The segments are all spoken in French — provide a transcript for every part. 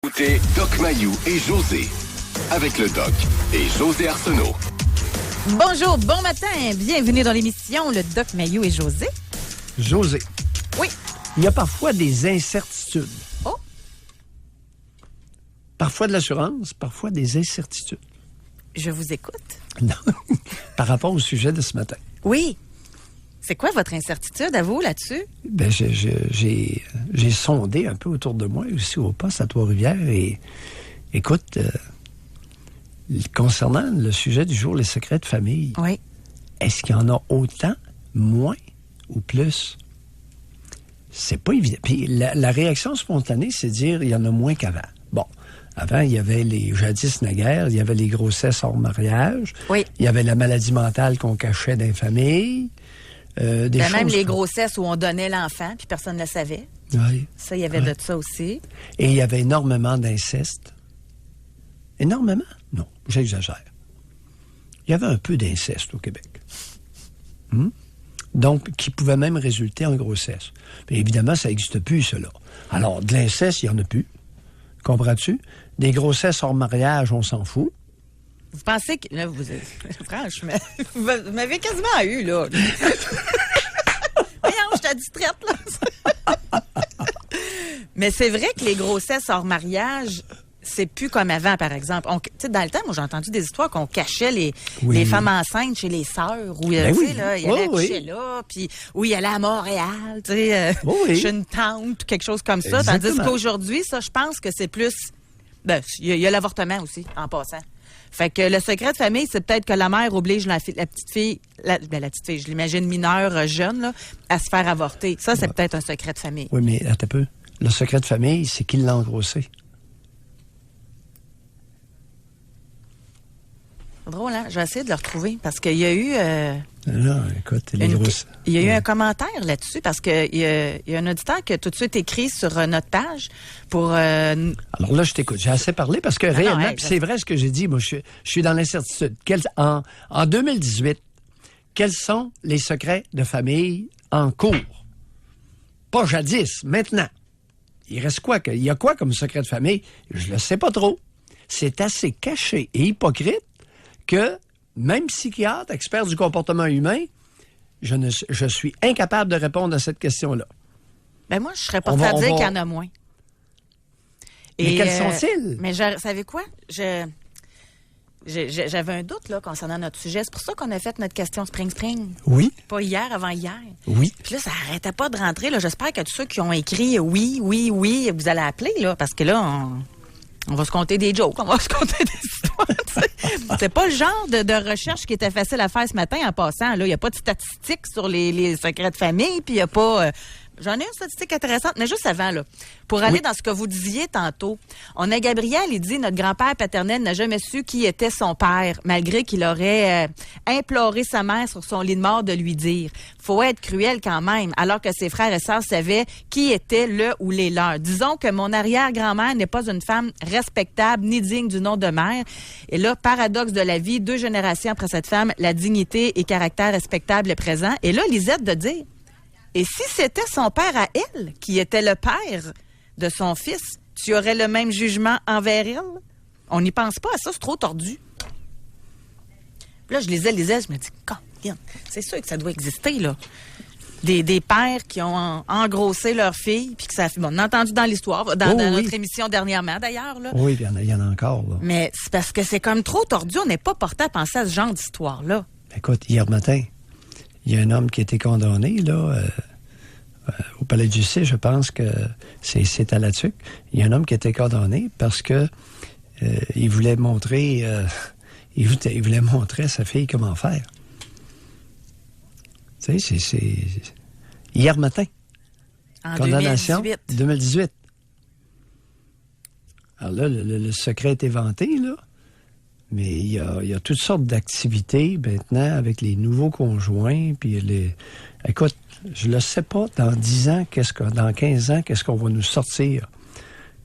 Écoutez Doc Mayou et José, avec le Doc et José Arsenault. Bonjour, bon matin, bienvenue dans l'émission Le Doc Mayou et José. José. Oui. Il y a parfois des incertitudes. Oh. Parfois de l'assurance, parfois des incertitudes. Je vous écoute. Non, par rapport au sujet de ce matin. Oui. C'est quoi votre incertitude à vous là-dessus? Ben, j'ai sondé un peu autour de moi, aussi au poste à Trois-Rivières, et écoute, concernant le sujet du jour, les secrets de famille, Oui. est-ce qu'il y en a autant, moins ou plus? C'est pas évident. Puis la réaction spontanée, c'est de dire il y en a moins qu'avant. Bon, avant, il y avait jadis naguère, il y avait les grossesses hors mariage, Oui. Il y avait la maladie mentale qu'on cachait dans les familles. Même les grossesses où on donnait l'enfant puis personne ne le savait. Oui. Ça, il y avait de ça aussi. Et il y avait énormément d'inceste. Énormément? Non, j'exagère. Il y avait un peu d'inceste au Québec. Donc, qui pouvait même résulter en grossesse. Mais évidemment, ça n'existe plus, cela. Alors, de l'inceste, il n'y en a plus. Comprends-tu? Des grossesses hors mariage, on s'en fout. Vous pensez que... Là, franchement, vous m'avez quasiment eu, là. Voyons, je t'ai distraite, là. Mais c'est vrai que les grossesses hors mariage, c'est plus comme avant, par exemple. Tu sais, dans le temps, moi, j'ai entendu des histoires qu'on cachait les femmes enceintes chez les sœurs, où, tu sais, là, il allait accoucher là, puis où il allait à Montréal, tu sais, chez une tante, quelque chose comme ça. Exactement. Tandis qu'aujourd'hui, ça, je pense que c'est plus... Ben, il y a l'avortement aussi, en passant. Fait que le secret de famille, c'est peut-être que la mère oblige la petite fille, la petite fille, je l'imagine mineure, jeune, là, à se faire avorter. Ça, c'est peut-être un secret de famille. Oui, mais attends un peu. Le secret de famille, c'est qui l'a engrossé. C'est drôle, hein? Je vais essayer de le retrouver parce qu'il y a eu... Non, écoute, les grosses... Il y a eu un commentaire là-dessus parce qu'il y a un auditeur qui a tout de suite écrit sur notre page pour... Alors là, je t'écoute. J'ai assez parlé parce que réellement, c'est vrai ce que j'ai dit. Moi, je suis dans l'incertitude. En 2018, quels sont les secrets de famille en cours? Pas jadis, maintenant. Il reste quoi? Il y a quoi comme secret de famille? Je le sais pas trop. C'est assez caché et hypocrite que même psychiatre, expert du comportement humain, je suis incapable de répondre à cette question-là. Ben moi, je serais portée à dire qu'il y en a moins. Mais quels sont-ils? Mais savez quoi? J'avais un doute là concernant notre sujet. C'est pour ça qu'on a fait notre question Spring. Oui. Pas hier, avant hier. Oui. Puis là, ça arrêtait pas de rentrer. Là. J'espère que tous ceux qui ont écrit oui, vous allez appeler, là, parce que là, on va se compter des jokes, on va se compter des histoires. C'est pas le genre de recherche qui était facile à faire ce matin en passant. Il n'y a pas de statistiques sur les secrets de famille, puis il n'y a pas... J'en ai une statistique intéressante, mais juste avant, là, pour aller dans ce que vous disiez tantôt. On a Gabriel, il dit « Notre grand-père paternel n'a jamais su qui était son père, malgré qu'il aurait imploré sa mère sur son lit de mort de lui dire. Faut être cruel quand même, alors que ses frères et sœurs savaient qui était le ou les leurs. Disons que mon arrière-grand-mère n'est pas une femme respectable ni digne du nom de mère. Et là, paradoxe de la vie, 2 générations après cette femme, la dignité et caractère respectable est présent. Et là, Lisette de dire... Et si c'était son père à elle, qui était le père de son fils, tu aurais le même jugement envers elle? On n'y pense pas à ça, c'est trop tordu. Puis là, je lisais, je me dis, c'est sûr que ça doit exister, là. Des pères qui ont engrossé leur fille, puis que ça... Bon, on a entendu dans l'histoire, dans notre émission dernièrement, d'ailleurs, là. Oui, il y en a encore, là. Mais c'est parce que c'est comme trop tordu, on n'est pas porté à penser à ce genre d'histoire-là. Écoute, hier matin... Il y a un homme qui a été condamné, là, au palais de justice, je pense que c'est à la TUC. Il y a un homme qui a été condamné parce que il voulait montrer il voulait montrer à sa fille comment faire. Tu sais, c'est hier matin. En condamnation 2018. 2018. Alors là, le secret a été vanté, là. Mais il y a toutes sortes d'activités maintenant avec les nouveaux conjoints. Puis écoute, je ne sais pas, dans 10 ans, dans 15 ans, qu'est-ce qu'on va nous sortir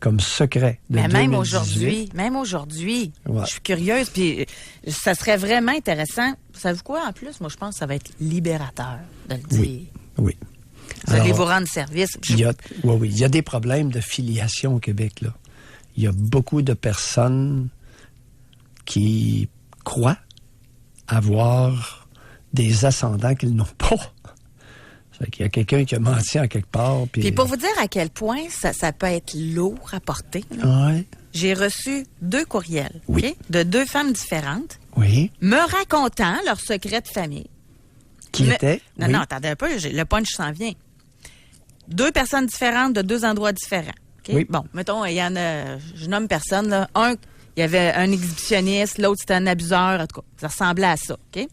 comme secret de 2018. Même aujourd'hui, ouais. Je suis curieuse. Puis ça serait vraiment intéressant. Savez-vous quoi, en plus? Moi, je pense que ça va être libérateur de le dire. Oui. Vous allez vous rendre service. Il y a des problèmes de filiation au Québec, là. il y a beaucoup de personnes qui croient avoir des ascendants qu'ils n'ont pas. C'est qu'il y a quelqu'un qui a menti en quelque part. Puis pour vous dire à quel point ça peut être lourd à porter, ouais. J'ai reçu 2 courriels, oui. Okay, de 2 femmes différentes, oui. me racontant leur secret de famille. Qui était? Non, oui. non, attendez un peu, le punch s'en vient. 2 personnes différentes de 2 endroits différents. Okay? Oui. Bon, mettons, il y en a, je nomme personne, là. Un, il y avait un exhibitionniste, l'autre, c'était un abuseur, en tout cas, ça ressemblait à ça, OK?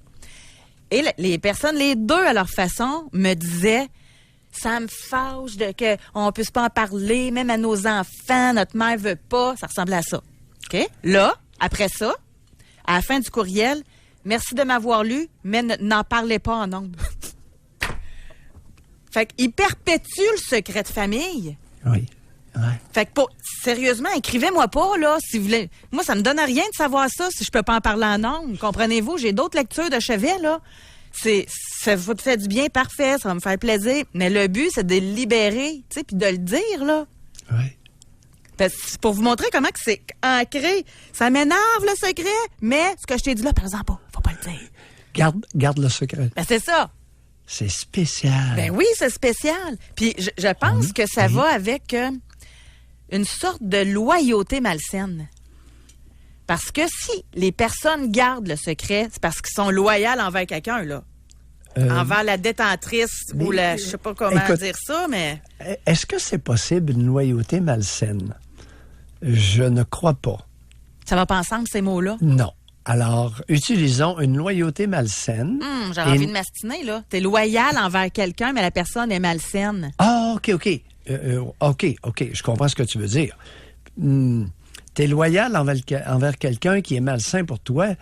Et les personnes, les 2 à leur façon, me disaient, ça me fâche qu'on ne puisse pas en parler, même à nos enfants, notre mère veut pas, ça ressemblait à ça. OK? Là, après ça, à la fin du courriel, merci de m'avoir lu, mais n'en parlez pas en ondes. Fait qu'il perpétue le secret de famille. Oui. Ouais. Fait que sérieusement, écrivez-moi pas, là, si vous voulez. Moi, ça me donne rien de savoir ça si je peux pas en parler en ondes. Comprenez-vous? J'ai d'autres lectures de chevet, là. Ça vous fait du bien, parfait, ça va me faire plaisir. Mais le but, c'est de le libérer, tu sais, puis de le dire, là. Oui. Parce que c'est pour vous montrer comment que c'est ancré. Ça m'énerve, le secret, mais ce que je t'ai dit là, par exemple, faut pas le dire. Garde le secret. Ben, c'est ça. C'est spécial. Ben oui, c'est spécial. Puis je pense que ça va avec une sorte de loyauté malsaine. Parce que si les personnes gardent le secret, c'est parce qu'ils sont loyaux envers quelqu'un, là. Envers la détentrice ou la... Je sais pas comment dire ça, mais... Est-ce que c'est possible une loyauté malsaine? Je ne crois pas. Ça va pas ensemble, ces mots-là? Non. Alors, utilisons une loyauté malsaine. J'ai envie de m'astiner, là. T'es loyal envers quelqu'un, mais la personne est malsaine. Ah, OK. OK. Je comprends ce que tu veux dire. T'es loyal envers quelqu'un qui est malsain pour toi,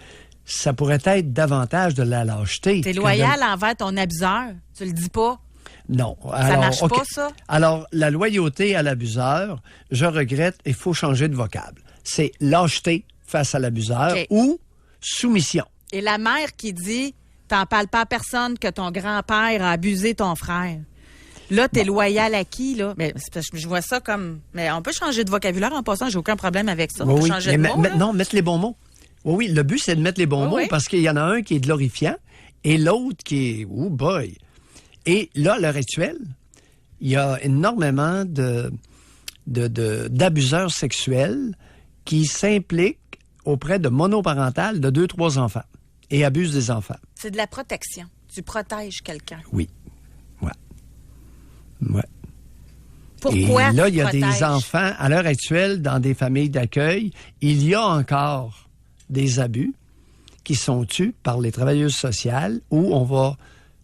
ça pourrait être davantage de la lâcheté. T'es loyal envers ton abuseur. Tu le dis pas. Non. Ça marche pas, ça? Alors, la loyauté à l'abuseur, je regrette, il faut changer de vocable. C'est lâcheté face à l'abuseur ou soumission. Et la mère qui dit, t'en parles pas à personne que ton grand-père a abusé ton frère. Là, t'es loyal à qui, là? Mais je vois ça comme... Mais on peut changer de vocabulaire en passant, j'ai aucun problème avec ça. On peut changer de mots, non, mettre les bons mots. Oui, le but, c'est de mettre les bons mots parce qu'il y en a un qui est glorifiant et l'autre qui est... Oh boy! Et là, à l'heure actuelle, il y a énormément d'abuseurs sexuels qui s'impliquent auprès de monoparentales de 2-3 enfants et abusent des enfants. C'est de la protection. Tu protèges quelqu'un. Oui. Ouais. Pourquoi? Et là, il y a des enfants, à l'heure actuelle, dans des familles d'accueil, il y a encore des abus qui sont tus par les travailleuses sociales où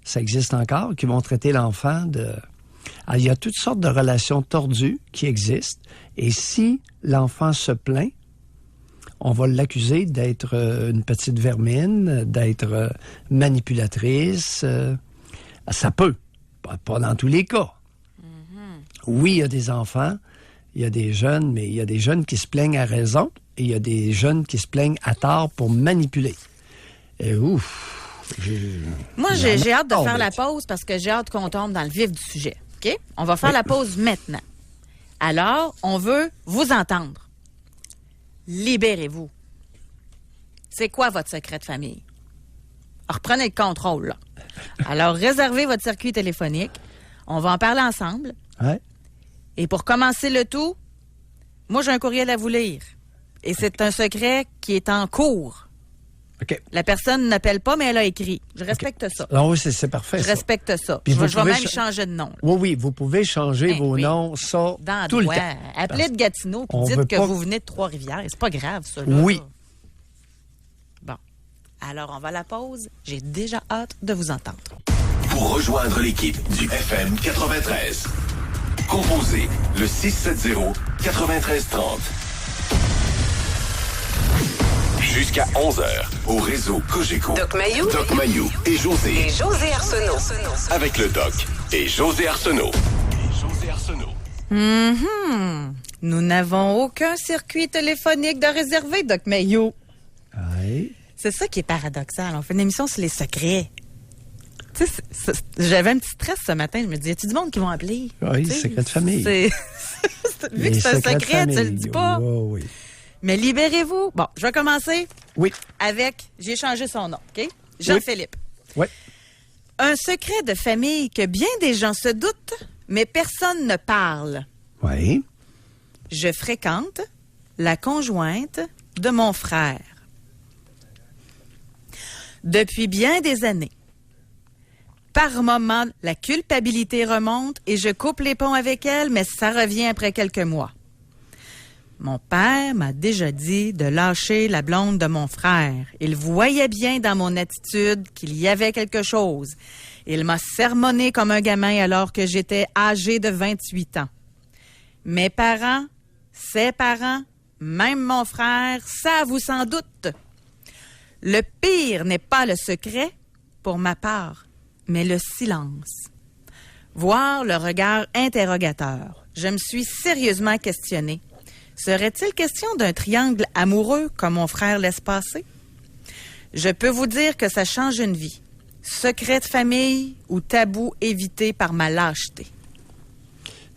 ça existe encore, qui vont traiter l'enfant de... Alors, il y a toutes sortes de relations tordues qui existent. Et si l'enfant se plaint, on va l'accuser d'être une petite vermine, d'être manipulatrice. Ça peut. Pas dans tous les cas. Oui, il y a des enfants, il y a des jeunes, mais il y a des jeunes qui se plaignent à raison et il y a des jeunes qui se plaignent à tort pour manipuler. Et Moi, j'ai hâte de faire la pause parce que j'ai hâte qu'on tombe dans le vif du sujet. OK? On va faire la pause maintenant. Alors, on veut vous entendre. Libérez-vous. C'est quoi votre secret de famille? Reprenez le contrôle, là. Alors, réservez votre circuit téléphonique. On va en parler ensemble. Ouais. Et pour commencer le tout, moi, j'ai un courriel à vous lire. Et c'est un secret qui est en cours. OK. La personne n'appelle pas, mais elle a écrit. Je respecte ça. Ah oui, c'est parfait. Je respecte ça. Puis je vais même changer de nom. Oui, vous pouvez changer vos noms, ça, dans tout le temps. Appelez de Gatineau puis dites que vous venez de Trois-Rivières. C'est pas grave, ça. Là. Oui. Bon. Alors, on va à la pause. J'ai déjà hâte de vous entendre. Pour rejoindre l'équipe du FM 93, composez le 670-9330. Jusqu'à 11h, au réseau Cogeco. Doc Mayou et José. Et José Arsenault. Avec le Doc et José Arsenault. Nous n'avons aucun circuit téléphonique de réservé, Doc Mayou. Oui. C'est ça qui est paradoxal. On fait une émission sur les secrets. Tu sais, j'avais un petit stress ce matin. Je me disais, y a-t-il du monde qui vont appeler? Oui, secret de famille. Vu que c'est un secret, tu le dis pas. Oh, oui. Mais libérez-vous. Bon, je vais commencer Oui. avec... J'ai changé son nom, OK? Jean-Philippe. Oui. Un secret de famille que bien des gens se doutent, mais personne ne parle. Oui. Je fréquente la conjointe de mon frère. Depuis bien des années. Par moments, la culpabilité remonte et je coupe les ponts avec elle, mais ça revient après quelques mois. Mon père m'a déjà dit de lâcher la blonde de mon frère. Il voyait bien dans mon attitude qu'il y avait quelque chose. Il m'a sermonné comme un gamin alors que j'étais âgé de 28 ans. Mes parents, ses parents, même mon frère, savent sans doute. Le pire n'est pas le secret, pour ma part, mais le silence. Voir le regard interrogateur. Je me suis sérieusement questionnée. Serait-il question d'un triangle amoureux comme mon frère laisse passer? Je peux vous dire que ça change une vie. Secret de famille ou tabou évité par ma lâcheté?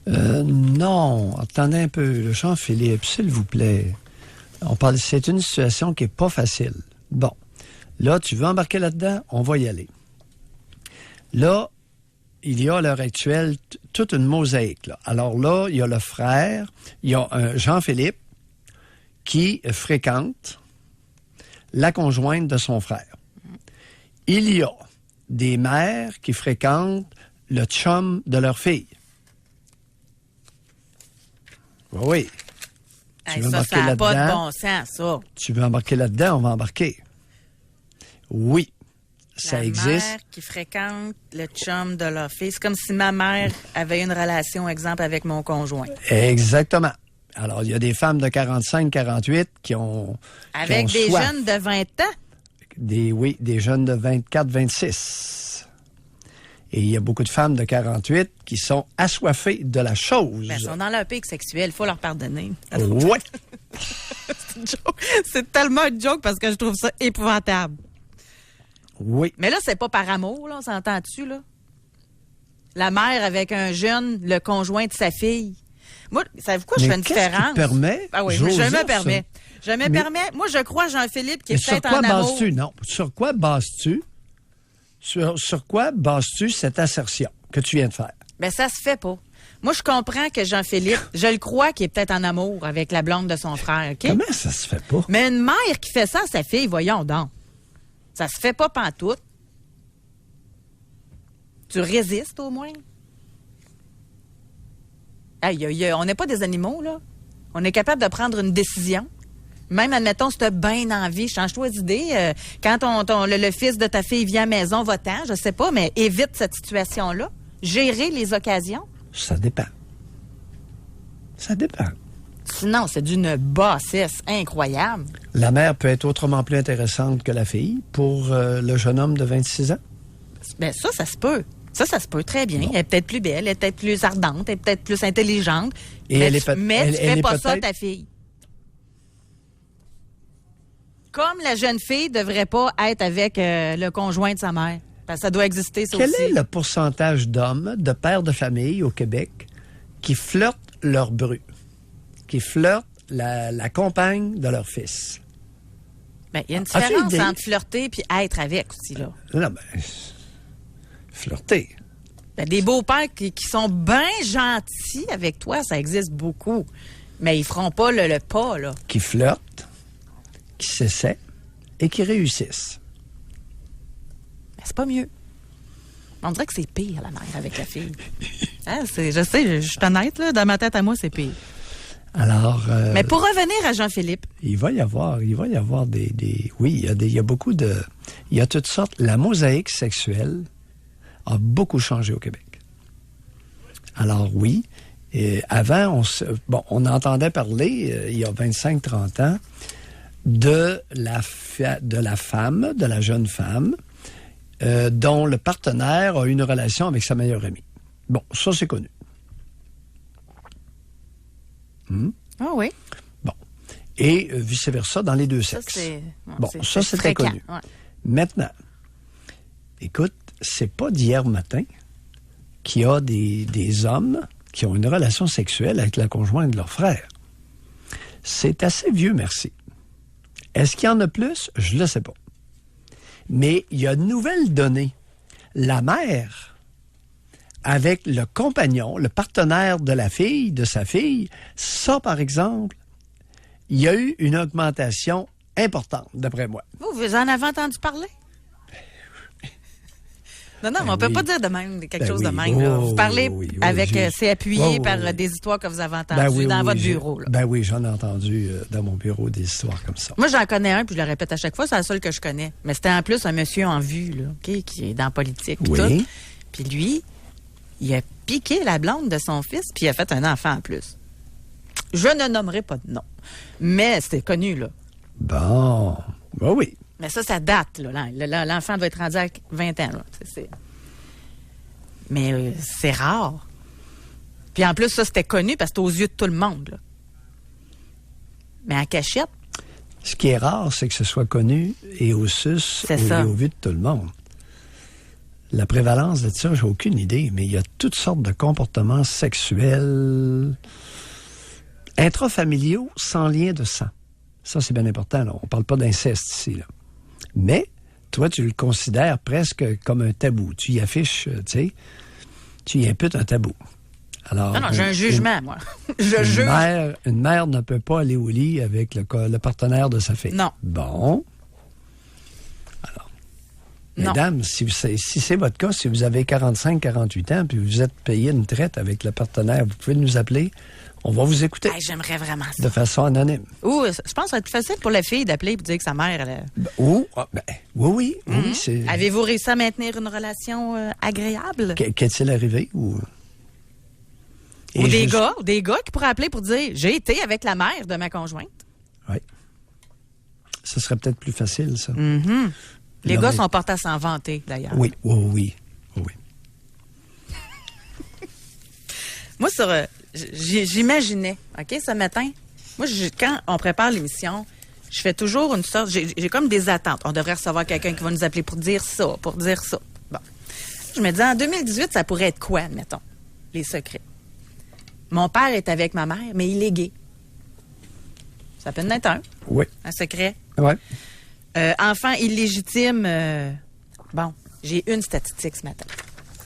Non, attendez un peu. Jean-Philippe, s'il vous plaît. C'est une situation qui n'est pas facile. Bon, là, tu veux embarquer là-dedans? On va y aller. Là, il y a à l'heure actuelle toute une mosaïque. Là. Alors là, il y a le frère, il y a un Jean-Philippe qui fréquente la conjointe de son frère. Il y a des mères qui fréquentent le chum de leur fille. Oui. Hey, ça n'a pas de bon sens, ça. Tu veux embarquer là-dedans? On va embarquer. Oui. Ça existe. La mère qui fréquente le chum de leur fille. C'est comme si ma mère avait une relation, exemple, avec mon conjoint. Exactement. Alors, il y a des femmes de 45, 48 qui ont avec qui ont des soif. jeunes de 20 ans? Des jeunes de 24, 26. Et il y a beaucoup de femmes de 48 qui sont assoiffées de la chose. Ben, elles sont dans leur pic sexuel. Il faut leur pardonner. Ouais. C'est une joke. C'est tellement une joke parce que je trouve ça épouvantable. Oui. Mais là, c'est pas par amour, là, on s'entend-tu, là? La mère avec un jeune, le conjoint de sa fille. Moi, savez-vous quoi, je fais une différence? Qui te permet? Ah oui, je me permets. Je me permets. Moi, je crois Jean-Philippe qui est peut-être en amour. Bases-tu? Non. Sur quoi bases-tu? Sur quoi bases-tu cette assertion que tu viens de faire? Ben, ça se fait pas. Moi, je comprends que Jean-Philippe, je le crois qu'il est peut-être en amour avec la blonde de son frère, OK? Comment ça se fait pas? Mais une mère qui fait ça à sa fille, voyons donc. Ça se fait pas pantoute. Tu résistes au moins. Hey, on n'est pas des animaux, là. On est capable de prendre une décision. Même, admettons, si tu as bien envie, change-toi d'idée. Quand le fils de ta fille vient à la maison, va-t'en, je sais pas, mais évite cette situation-là. Gérer les occasions. Ça dépend. Ça dépend. Sinon, c'est d'une bassesse incroyable. La mère peut être autrement plus intéressante que la fille pour le jeune homme de 26 ans? Ben ça se peut. Ça se peut très bien. Bon. Elle est peut-être plus belle, elle est peut-être plus ardente, elle est peut-être plus intelligente. Et mais elle tu fais est pas ça à peut-être- ta fille. Comme la jeune fille devrait pas être avec le conjoint de sa mère. Parce que ça doit exister, ça Quel aussi. est le pourcentage d'hommes, de pères de famille au Québec, qui flirtent leur bru, qui flirtent la compagne de leur fils? Ben, il y a une As-tu différence idée? entre flirter puis être avec aussi, là. Non, flirter. Ben, des beaux-pères qui sont bien gentils avec toi, ça existe beaucoup. Mais ils feront pas le pas, là. Qui flirtent, qui s'essaient et qui réussissent. Ben, c'est pas mieux. On dirait que c'est pire, la mère, avec la fille. Hein, je sais, je suis honnête, là, dans ma tête à moi, c'est pire. Alors, Mais pour revenir à Jean-Philippe, il va y avoir oui, il y a beaucoup de, il y a toutes sortes. La mosaïque sexuelle a beaucoup changé au Québec. Alors oui, et avant, on entendait parler, il y a 25-30 ans, de la femme, de la jeune femme, dont le partenaire a une relation avec sa meilleure amie. Bon, ça, c'est connu. ah oui, Bon. Et vice-versa dans les deux ça sexes. c'est... Bon, ça, c'est très fréquent, connu. ouais. Maintenant, écoute, c'est pas d'hier matin qu'il y a des hommes qui ont une relation sexuelle avec la conjointe de leur frère. C'est assez vieux, merci. Est-ce qu'il y en a plus? Je ne le sais pas. Mais il y a de nouvelles données. La mère, avec le compagnon, le partenaire de la fille, de sa fille, ça, par exemple, il y a eu une augmentation importante, d'après moi. Vous en avez entendu parler? Non, on ne peut pas dire de même, quelque chose de même. Là. Vous parlez avec, c'est appuyé par des histoires que vous avez entendues dans votre bureau. Là. Ben oui, j'en ai entendu dans mon bureau des histoires comme ça. Moi, j'en connais un, puis je le répète à chaque fois, c'est la seule que je connais. Mais c'était en plus un monsieur en vue, là, qui est dans la politique. Puis tout. Puis lui, il a piqué la blonde de son fils, puis il a fait un enfant en plus. Je ne nommerai pas de nom, mais c'était connu, là. Bon, ben oui. Mais ça date, là. L'enfant doit être rendu à 20 ans, là. Mais c'est rare. Puis en plus, ça, c'était connu parce que c'était aux yeux de tout le monde, là. Mais en cachette. Ce qui est rare, c'est que ce soit connu et au sus et au vu de tout le monde. La prévalence de ça, j'ai aucune idée, mais il y a toutes sortes de comportements sexuels intrafamiliaux sans lien de sang. Ça, c'est bien important, là. On ne parle pas d'inceste ici, là. Mais, toi, tu le considères presque comme un tabou. Tu y affiches, tu y imputes un tabou. Alors, non, j'ai un jugement, moi. Je juge. Une mère ne peut pas aller au lit avec le partenaire de sa fille. Non. Bon. Alors, mesdames, si c'est votre cas, si vous avez 45, 48 ans, puis vous êtes payé une traite avec le partenaire, vous pouvez nous appeler. On va vous écouter. J'aimerais vraiment ça. De façon anonyme. Ou, je pense que ça va être facile pour la fille d'appeler et de dire que sa mère... Oui. Avez-vous réussi à maintenir une relation agréable? Qu'est-il arrivé? Ou des gars qui pourraient appeler pour dire « J'ai été avec la mère de ma conjointe. » Oui. Ce serait peut-être plus facile, ça. Mm-hmm. Les gars sont portés à s'en vanter, d'ailleurs. Oui. Moi, j'imaginais, OK, ce matin, moi, quand on prépare l'émission, je fais toujours une sorte, j'ai comme des attentes. On devrait recevoir quelqu'un qui va nous appeler pour dire ça. Bon. Je me dis, en 2018, ça pourrait être quoi, admettons, les secrets? Mon père est avec ma mère, mais il est gay. Ça peut en être un. Oui. Un secret. Oui. Enfant illégitime, bon, j'ai une statistique ce matin.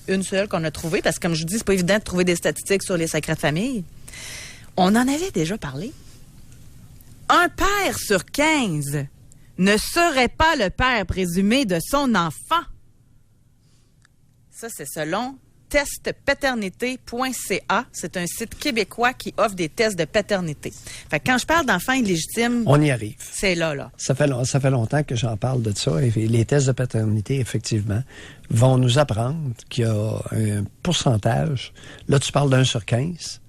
Une seule qu'on a trouvée, parce que comme je vous dis, c'est pas évident de trouver des statistiques sur les secrets de famille. On en avait déjà parlé. Un père sur 15 ne serait pas le père présumé de son enfant. Ça, c'est selon testpaternité.ca. C'est un site québécois qui offre des tests de paternité. Fait que quand je parle d'enfants illégitimes... On y arrive. C'est là. Ça fait longtemps que j'en parle de ça. Et les tests de paternité, effectivement, vont nous apprendre qu'il y a un pourcentage. Là, tu parles d'1 sur 15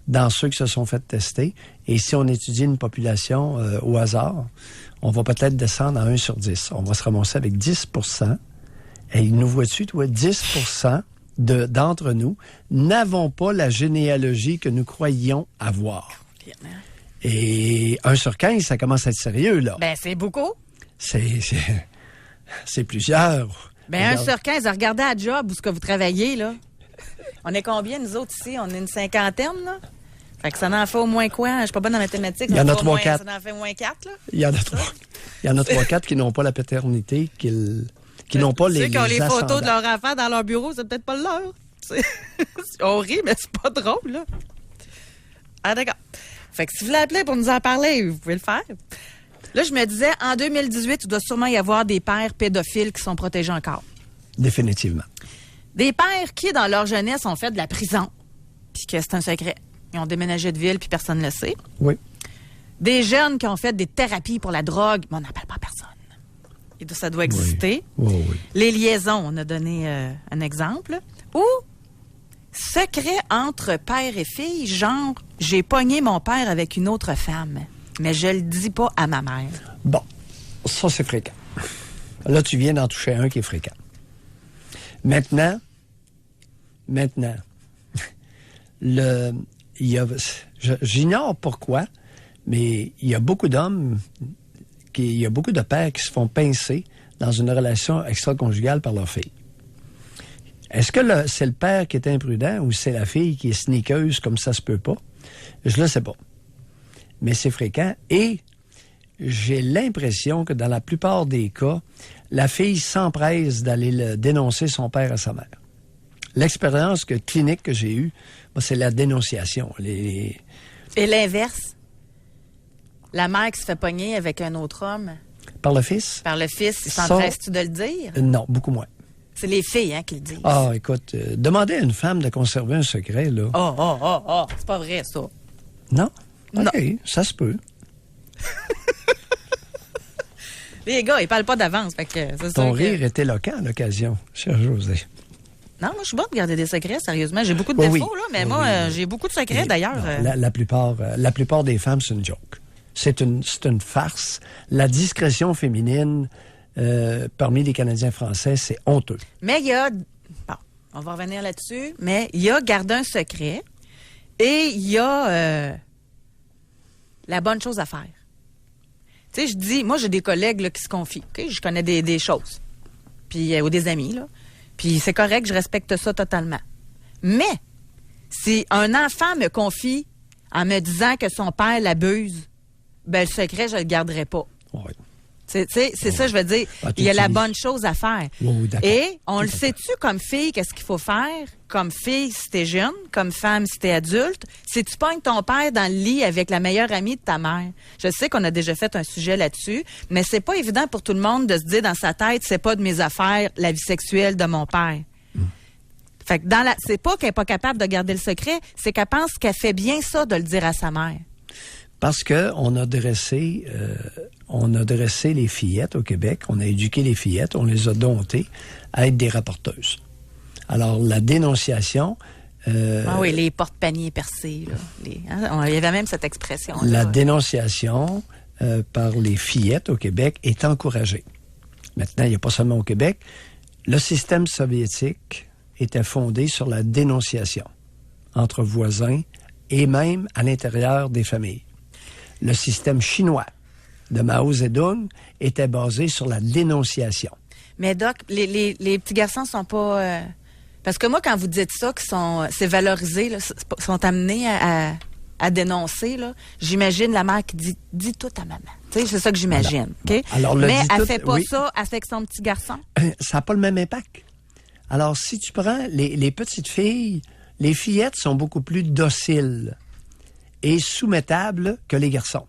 dans ceux qui se sont fait tester. Et si on étudie une population au hasard, on va peut-être descendre à 1 sur 10. On va se ramasser avec 10 %. Et nous vois-tu, toi, 10 % d'entre nous n'avons pas la généalogie que nous croyions avoir. Et 1 sur 15, ça commence à être sérieux, là. Ben, c'est beaucoup. C'est plusieurs. Ben, 1 sur 15, regardez à job où ce que vous travaillez, là. On est combien, nous autres, ici? On est une cinquantaine, là? Fait que ça en fait au moins quoi? Je suis pas bonne en mathématiques. Il y en a 3-4. Ça en fait au moins 4, là? Il y en a 3-4 qui n'ont pas la paternité, qui n'ont pas les ceux qui ont les photos ascendants. de leur enfant dans leur bureau, c'est peut-être pas le leur. On rit, mais c'est pas drôle, là. Ah, d'accord. Fait que si vous voulez appeler pour nous en parler, vous pouvez le faire. Là, je me disais, en 2018, il doit sûrement y avoir des pères pédophiles qui sont protégés encore. Définitivement. Des pères qui, dans leur jeunesse, ont fait de la prison, puis que c'est un secret. Ils ont déménagé de ville, puis personne ne le sait. Oui. Des jeunes qui ont fait des thérapies pour la drogue, mais on n'appelle pas personne. Et ça doit exister. Oui. Les liaisons, on a donné un exemple. Ou secret entre père et fille, genre, j'ai pogné mon père avec une autre femme, mais je le dis pas à ma mère. Bon, ça c'est fréquent. Là, tu viens d'en toucher un qui est fréquent. Maintenant, j'ignore pourquoi, mais il y a beaucoup d'hommes, il y a beaucoup de pères qui se font pincer dans une relation extra-conjugale par leur fille. Est-ce que c'est le père qui est imprudent ou c'est la fille qui est sneakeuse comme ça se peut pas? Je le sais pas. Mais c'est fréquent et j'ai l'impression que dans la plupart des cas, la fille s'empresse d'aller dénoncer son père à sa mère. L'expérience clinique que j'ai eue, moi, c'est la dénonciation. Et l'inverse? La mère qui se fait pogner avec un autre homme? Par le fils? Par le fils, il s'empresse-tu de le dire? Non, beaucoup moins. C'est les filles qui le disent. Ah, écoute, demander à une femme de conserver un secret, là... C'est pas vrai, ça. Non? Non. OK, ça se peut. Les gars, ils parlent pas d'avance, fait que c'est Ton sûr que... rire est éloquent à l'occasion, cher José. Non, moi, je suis bonne de garder des secrets, sérieusement. J'ai beaucoup de Oui, défauts, oui. là, mais Oui, moi, oui. j'ai beaucoup de secrets, d'ailleurs. Non, la plupart des femmes, c'est une joke. C'est une farce. La discrétion féminine parmi les Canadiens français, c'est honteux. Mais il y a... Bon, on va revenir là-dessus, mais il y a garder un secret et il y a la bonne chose à faire. Tu sais, je dis... Moi, j'ai des collègues là, qui se confient. Okay? Je connais des choses. Puis, ou des amis, là. Puis c'est correct, je respecte ça totalement. Mais, si un enfant me confie en me disant que son père l'abuse, ben le secret, je le garderai pas. Oui. C'est ça, je veux dire. Il y a la bonne chose à faire. Oui, d'accord. Et on le sait-tu comme fille, qu'est-ce qu'il faut faire? Comme fille, si t'es jeune, comme femme, si t'es adulte, si tu pognes ton père dans le lit avec la meilleure amie de ta mère. Je sais qu'on a déjà fait un sujet là-dessus, mais c'est pas évident pour tout le monde de se dire dans sa tête, c'est pas de mes affaires, la vie sexuelle de mon père. Fait que c'est pas qu'elle est pas capable de garder le secret, c'est qu'elle pense qu'elle fait bien ça de le dire à sa mère. Parce que on a dressé les fillettes au Québec, on a éduqué les fillettes, on les a domptées à être des rapporteuses. Alors, la dénonciation... ah oui, les porte-paniers percés. Là. Il y avait même cette expression. La dénonciation par les fillettes au Québec est encouragée. Maintenant, il n'y a pas seulement au Québec. Le système soviétique était fondé sur la dénonciation entre voisins et même à l'intérieur des familles. Le système chinois de Mao Zedong était basé sur la dénonciation. Mais Doc, les petits garçons sont pas... Parce que moi, quand vous dites ça, c'est valorisé, là, sont amenés à dénoncer, là, j'imagine la mère qui dit « dis tout à maman ». Tu sais, c'est ça que j'imagine. Okay? Alors, mais elle fait pas ça avec son petit garçon? Ça n'a pas le même impact. Alors, si tu prends les petites filles, les fillettes sont beaucoup plus dociles et soumettables que les garçons.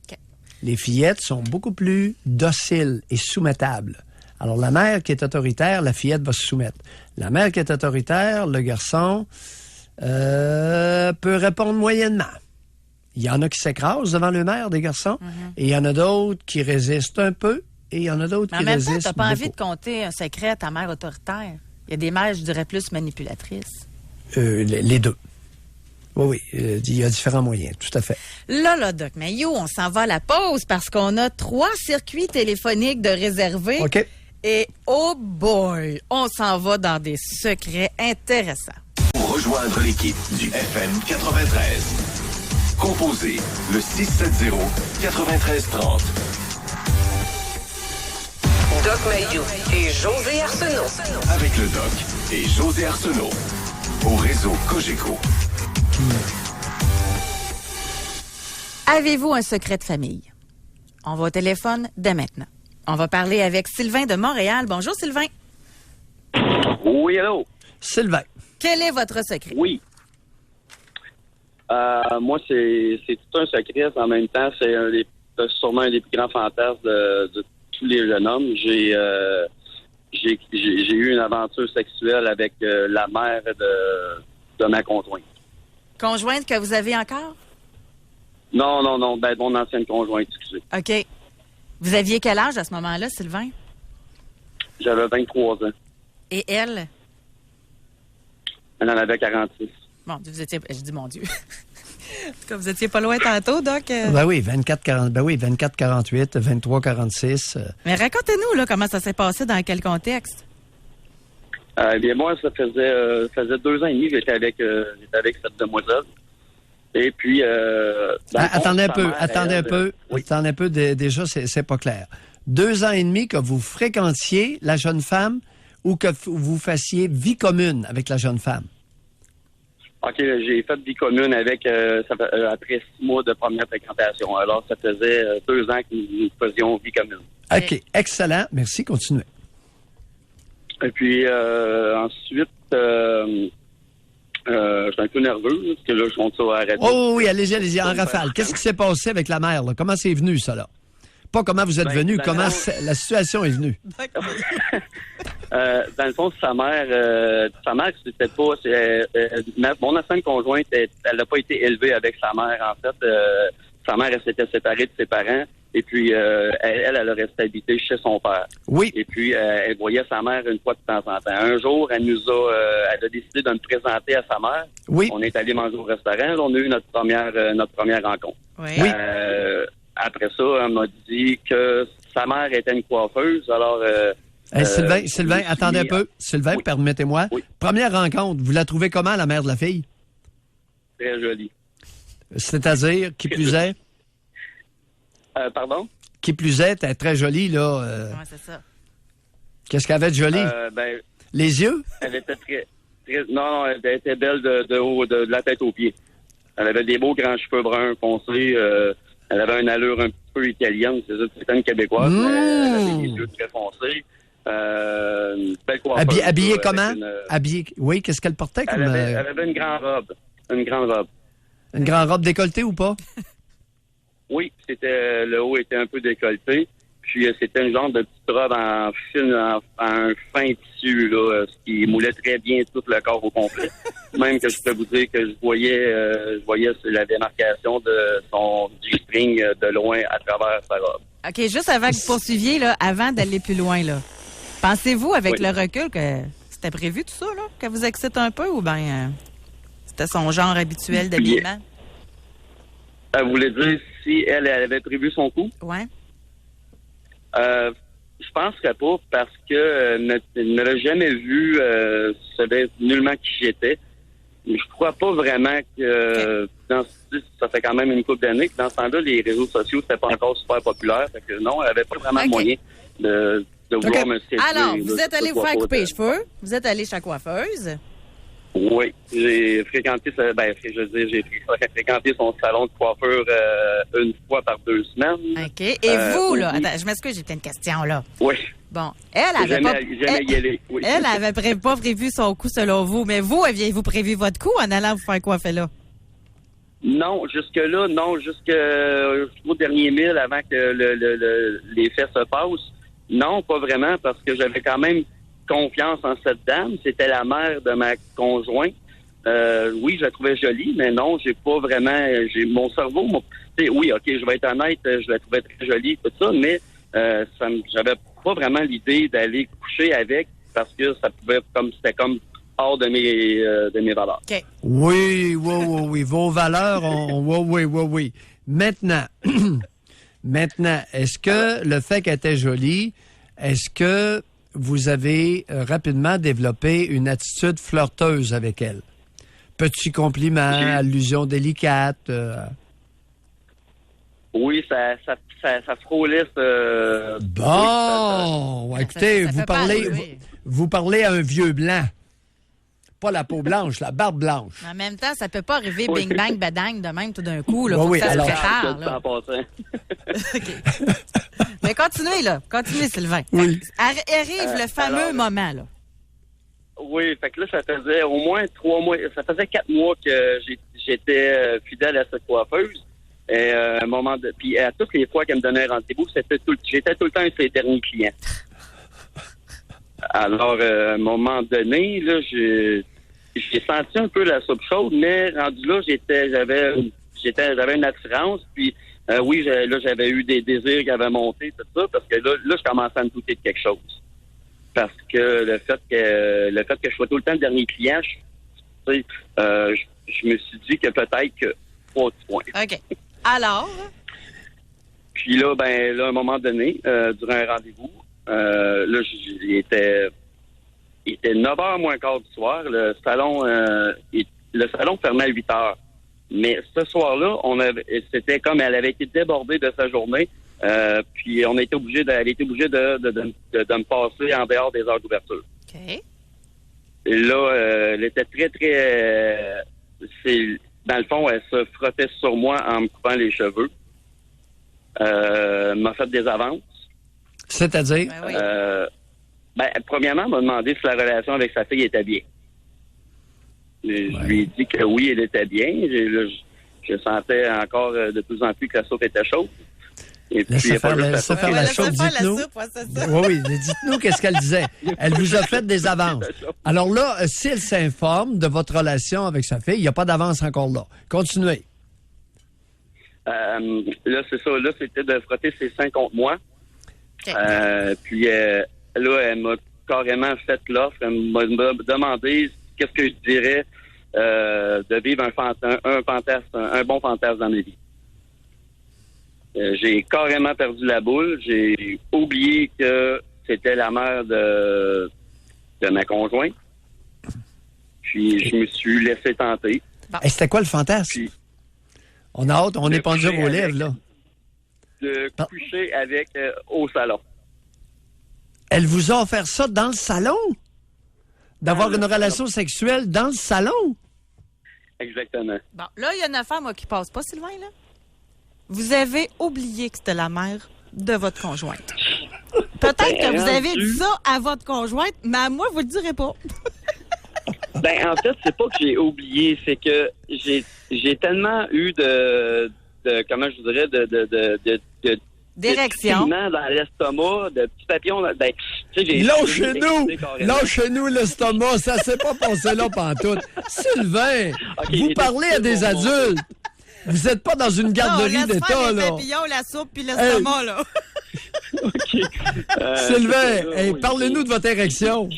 Okay. Les fillettes sont beaucoup plus dociles et soumettables. Alors, la mère qui est autoritaire, la fillette va se soumettre. La mère qui est autoritaire, le garçon peut répondre moyennement. Il y en a qui s'écrasent devant le maire des garçons, et il y en a d'autres qui résistent un peu, et il y en a d'autres qui résistent beaucoup. En même temps, t'as pas envie de conter un secret à ta mère autoritaire. Il y a des mères, je dirais, plus manipulatrices. Les deux. Oui, il y a différents moyens, tout à fait. Là, Doc Mayo, on s'en va à la pause parce qu'on a 3 circuits téléphoniques de réservés. OK. Et oh boy, on s'en va dans des secrets intéressants. Pour rejoindre l'équipe du FM 93, composez le 670-9330. Doc Mayou et José Arsenault. Avec le Doc et José Arsenault. Au réseau Cogeco. Avez-vous un secret de famille? On va au téléphone dès maintenant. On va parler avec Sylvain de Montréal. Bonjour, Sylvain. Oui, allô? Sylvain. Quel est votre secret? Oui. Moi, c'est tout un secret. En même temps, c'est sûrement un des plus grands fantasmes de tous les jeunes hommes. J'ai eu une aventure sexuelle avec la mère de ma conjointe. Conjointe que vous avez encore? Non. Ben, mon ancienne conjointe, excusez. OK. Vous aviez quel âge à ce moment-là, Sylvain? J'avais 23 ans. Et elle? Elle en avait 46. Mon Dieu, vous étiez... Je dis mon Dieu. En tout cas, vous étiez pas loin tantôt, Doc. Ben oui, 24-48, 23-46. Mais racontez-nous, là, comment ça s'est passé, dans quel contexte? Bien, moi, ça faisait 2 ans et demi que j'étais avec cette demoiselle. Et puis... attendez un peu. Déjà, c'est pas clair. 2 ans et demi que vous fréquentiez la jeune femme ou que vous fassiez vie commune avec la jeune femme? OK, j'ai fait vie commune avec après 6 mois de première fréquentation. Alors, ça faisait 2 ans que nous faisions vie commune. OK, excellent. Merci, continuez. Et puis, ensuite, je suis un peu nerveux, parce que là, je monte ça à la radio. Oh oui, allez-y, en rafale. Qu'est-ce qui s'est passé avec la mère, là? Comment c'est venu, ça, là? Pas comment vous êtes venu, comment la situation est venue. Dans le fond, sa mère, c'était pas... mon ancienne conjointe, elle n'a pas été élevée avec sa mère, en fait. Sa mère, elle s'était séparée de ses parents. Et puis, elle a resté habiter chez son père. Oui. Et puis, elle voyait sa mère une fois de temps en temps. Un jour, elle a décidé de me présenter à sa mère. Oui. On est allé manger au restaurant. Là, on a eu notre première rencontre. Oui. Après ça, elle m'a dit que sa mère était une coiffeuse. Alors, Sylvain, attendez un peu. Sylvain, oui. Permettez-moi. Oui. Première rencontre, vous la trouvez comment, la mère de la fille? Très jolie. C'est-à-dire, qui plus est? Pardon? Qui plus est, elle est très jolie, là. Ouais, c'est ça. Qu'est-ce qu'elle avait de joli? Les yeux? Elle était très... Non, elle était belle de haut, de la tête aux pieds. Elle avait des beaux grands cheveux bruns foncés. Elle avait une allure un petit peu italienne. C'est ça, c'était une Québécoise. Mais elle avait des yeux très foncés. Belle coiffeuse. Habillée comment? Habillée... Oui, qu'est-ce qu'elle portait comme... Elle avait une grande robe. Une grande robe. Une grande robe décolletée ou pas? Oui, le haut était un peu décolleté. Puis c'était une genre de petite robe en un fin tissu, là, ce qui moulait très bien tout le corps au complet. Même que je peux vous dire que je voyais la démarcation de son G-string de loin à travers sa robe. OK, juste avant que vous poursuiviez, là, avant d'aller plus loin, là, pensez-vous, avec le recul, que c'était prévu tout ça, là, qu'elle vous excite un peu, ou bien c'était son genre habituel d'habillement? Elle voulait dire si elle avait prévu son coup? Ouais. Je penserais pas parce que ne l'a jamais vu, savait nullement qui j'étais. Je crois pas vraiment que ça fait quand même une couple d'années que dans ce temps-là, les réseaux sociaux, c'était pas encore super populaire. Fait que non, elle avait pas vraiment moyen de vouloir me séduire. Alors, vous êtes allé vous faire couper les cheveux. Vous êtes allé chez la coiffeuse. Oui, j'ai fréquenté j'ai fréquenté son salon de coiffure une fois par 2 semaines. OK. Et vous, là, attends, je m'excuse, j'ai plein de questions, là. Oui. Bon, elle avait pas prévu son coup selon vous, mais vous, aviez-vous prévu votre coup en allant vous faire coiffer là? Non, jusque-là, non, jusqu'au dernier mille avant que les faits se passent. Non, pas vraiment, parce que j'avais quand même confiance en cette dame. C'était la mère de ma conjointe. Oui, je la trouvais jolie, mais non, j'ai pas vraiment... mon cerveau... oui, OK, je vais être honnête, je la trouvais très jolie, tout ça, mais j'avais pas vraiment l'idée d'aller coucher avec parce que ça pouvait... C'était comme hors de mes valeurs. OK. Oui. Vos valeurs, oui. Maintenant, est-ce que le fait qu'elle était jolie, est-ce que vous avez rapidement développé une attitude flirteuse avec elle? Petit compliment, allusion délicate. Oui, ça frôlait ce... Bon! Oui, écoutez, ça vous parlez à un vieux blanc. Pas la peau blanche, la barbe blanche. En même temps, ça peut pas arriver bing bang badang de même tout d'un coup. Là, Oui, faut oui, que ça alors- se prépare. Là. OK. Mais continuez, Sylvain. Oui. Arrive le fameux moment, là. Oui, fait que là, ça faisait au moins 3 mois, ça faisait 4 mois que j'étais fidèle à cette coiffeuse. Et à un moment puis à toutes les fois qu'elle me donnait un rendez-vous, j'étais tout le temps un de ses derniers clients. Alors, à un moment donné, là, j'ai senti un peu la soupe chaude, mais rendu là, j'avais une attirance, puis oui, j'avais eu des désirs qui avaient monté, tout ça, parce que là, je commençais à me douter de quelque chose. Parce que le fait que je sois tout le temps le dernier client, je me suis dit que peut-être que 3 points. OK. Alors? Puis là, à un moment donné, durant un rendez-vous, là, il était 9h moins quart du soir. Le salon fermait à 8h. Mais ce soir-là, c'était comme elle avait été débordée de sa journée. Puis elle était obligée de me passer en dehors des heures d'ouverture. OK. Et là, elle était très, très... dans le fond, elle se frottait sur moi en me coupant les cheveux. M'a fait des avances. C'est-à-dire? Ben oui. Premièrement, elle m'a demandé si la relation avec sa fille était bien. Je lui ai dit que oui, elle était bien. Je sentais encore de plus en plus que la soupe était chaude. Et puis, Laissez faire la soupe, Laissez faire la dites-nous. soupe, ouais, c'est ça. Oui, dites-nous qu'est-ce qu'elle disait. Elle vous a fait des avances. Alors là, si elle s'informe de votre relation avec sa fille, il n'y a pas d'avance encore là. Continuez. Là, c'est ça. Là, c'était de frotter ses seins contre moi. OK. Puis là, elle m'a carrément fait l'offre. Elle m'a demandé qu'est-ce que je dirais de vivre un bon fantasme dans ma vie. J'ai carrément perdu la boule. J'ai oublié que c'était la mère de ma conjointe. Puis je me suis laissé tenter. Et c'était quoi le fantasme? Puis, On a hâte, on est pendu coucher aux lèvres, avec- là. de coucher avec au salon. Elle vous a offert ça dans le salon? D'avoir Dans le une salon. relation sexuelle dans le salon? Exactement. Bon, là, il y a une affaire, moi, qui passe pas, Sylvain, là. Vous avez oublié que c'était la mère de votre conjointe. Peut-être que vous avez dit ça à votre conjointe, mais à moi, vous le direz pas. En fait, c'est pas que j'ai oublié, c'est que j'ai tellement eu de comment je vous dirais, de D'érection. pétillements dans l'estomac, de petits papillons. Tu sais, j'ai Lâchez-nous! carrément. Lâchez-nous l'estomac! Ça s'est pas passé là pantoute. Sylvain, Ok, vous j'ai parlez à des tout bon, adultes. Vous n'êtes pas dans une Non, garderie laisse d'État, faire les là. papillons, la soupe, puis l'estomac, là. Sylvain, c'est ça, oui. parlez-nous de votre érection.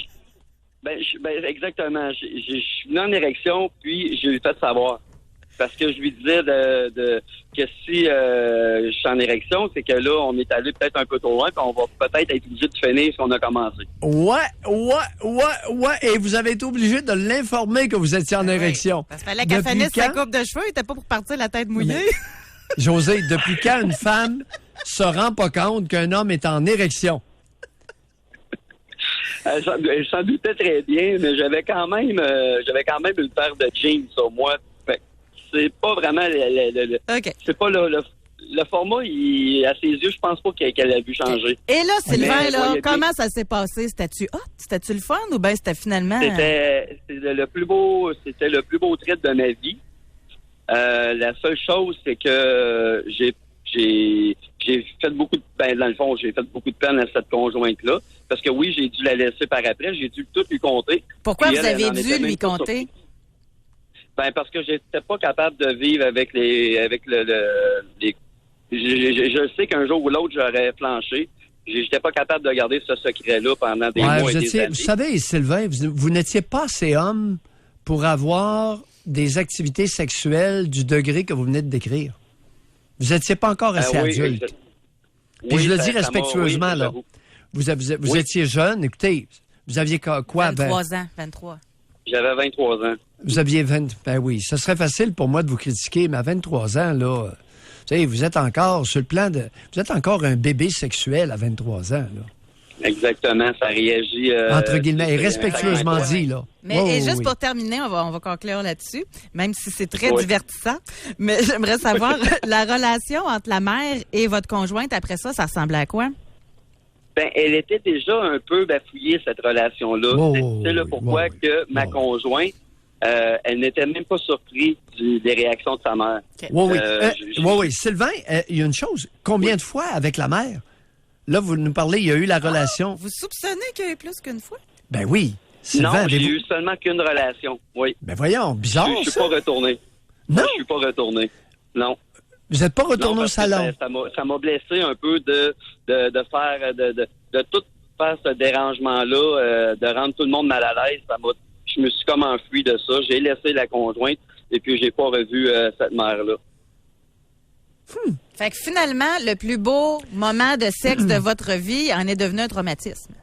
Exactement. Je suis venu en érection, puis je lui ai fait savoir. Parce que je lui disais que si je suis en érection, c'est que là, on est allé peut-être un peu trop loin, puis on va peut-être être obligé de finir ce qu'on a commencé. Ouais. Et vous avez été obligé de l'informer que vous étiez en érection. Oui, parce qu'il fallait qu'elle Depuis finisse sa quand? coupe de cheveux, il était pas pour partir la tête mouillée. José, depuis quand une femme se rend pas compte qu'un homme est en érection? Elle s'en doutait très bien, mais j'avais quand même une paire de jeans sur moi. Fait que c'est pas vraiment OK. c'est pas le format, à ses yeux, je pense pas qu'elle a vu changer. Et là, Sylvain, Mais, là, voyez bien. comment ça s'est passé? C'était-tu hot? C'était-tu le fun ou bien c'était finalement... C'était le plus beau trip de ma vie. La seule chose, c'est que j'ai fait beaucoup de dans le fond, j'ai fait beaucoup de peine à cette conjointe-là. Parce que oui, j'ai dû la laisser par après. J'ai dû tout lui compter. Pourquoi Puis vous elle avez en dû était lui même pas compter? surprise. Parce que j'étais pas capable de vivre avec je sais qu'un jour ou l'autre, j'aurais flanché. J'étais pas capable de garder ce secret-là pendant des mois et des années. Vous savez, Sylvain, vous n'étiez pas assez homme pour avoir des activités sexuelles du degré que vous venez de décrire. Vous n'étiez pas encore assez adulte. Puis je le dis respectueusement, là. Vous étiez jeune, écoutez, vous aviez quoi? 23 ans, 23. J'avais 23 ans. Vous aviez 20... Ben oui, ce serait facile pour moi de vous critiquer, mais à 23 ans, là, vous savez, vous êtes encore sur le plan de... Vous êtes encore un bébé sexuel à 23 ans, là. Exactement, ça réagit... Entre guillemets, et respectueusement ouais. dit, là. Mais Oh, et juste oui. pour terminer, on va conclure là-dessus, même si c'est très Oui. divertissant. Mais j'aimerais savoir, la relation entre la mère et votre conjointe, après ça ressemblait à quoi? Elle était déjà un peu bafouillée, cette relation-là. Oh, C'est là oui, pourquoi oui, que ma oui. conjointe, elle n'était même pas surprise des réactions de sa mère. Oui. Sylvain, il y a une chose. Combien de fois avec la mère? Là, vous nous parlez, il y a eu la relation. Vous soupçonnez qu'il y a eu plus qu'une fois? Ben oui. Sylvain, Non, j'ai avez-vous- eu seulement qu'une relation, oui. Ben voyons, bizarre, Je suis ça. pas retourné. Non, Je suis pas retourné. Non. vous n'êtes pas retourné Non, au parce que salon. Ça m'a blessé un peu de faire de tout faire ce dérangement-là, de rendre tout le monde mal à l'aise. Je me suis comme enfui de ça. J'ai laissé la conjointe et puis j'ai pas revu cette mère-là. Fait que finalement, le plus beau moment de sexe de votre vie en est devenu un traumatisme.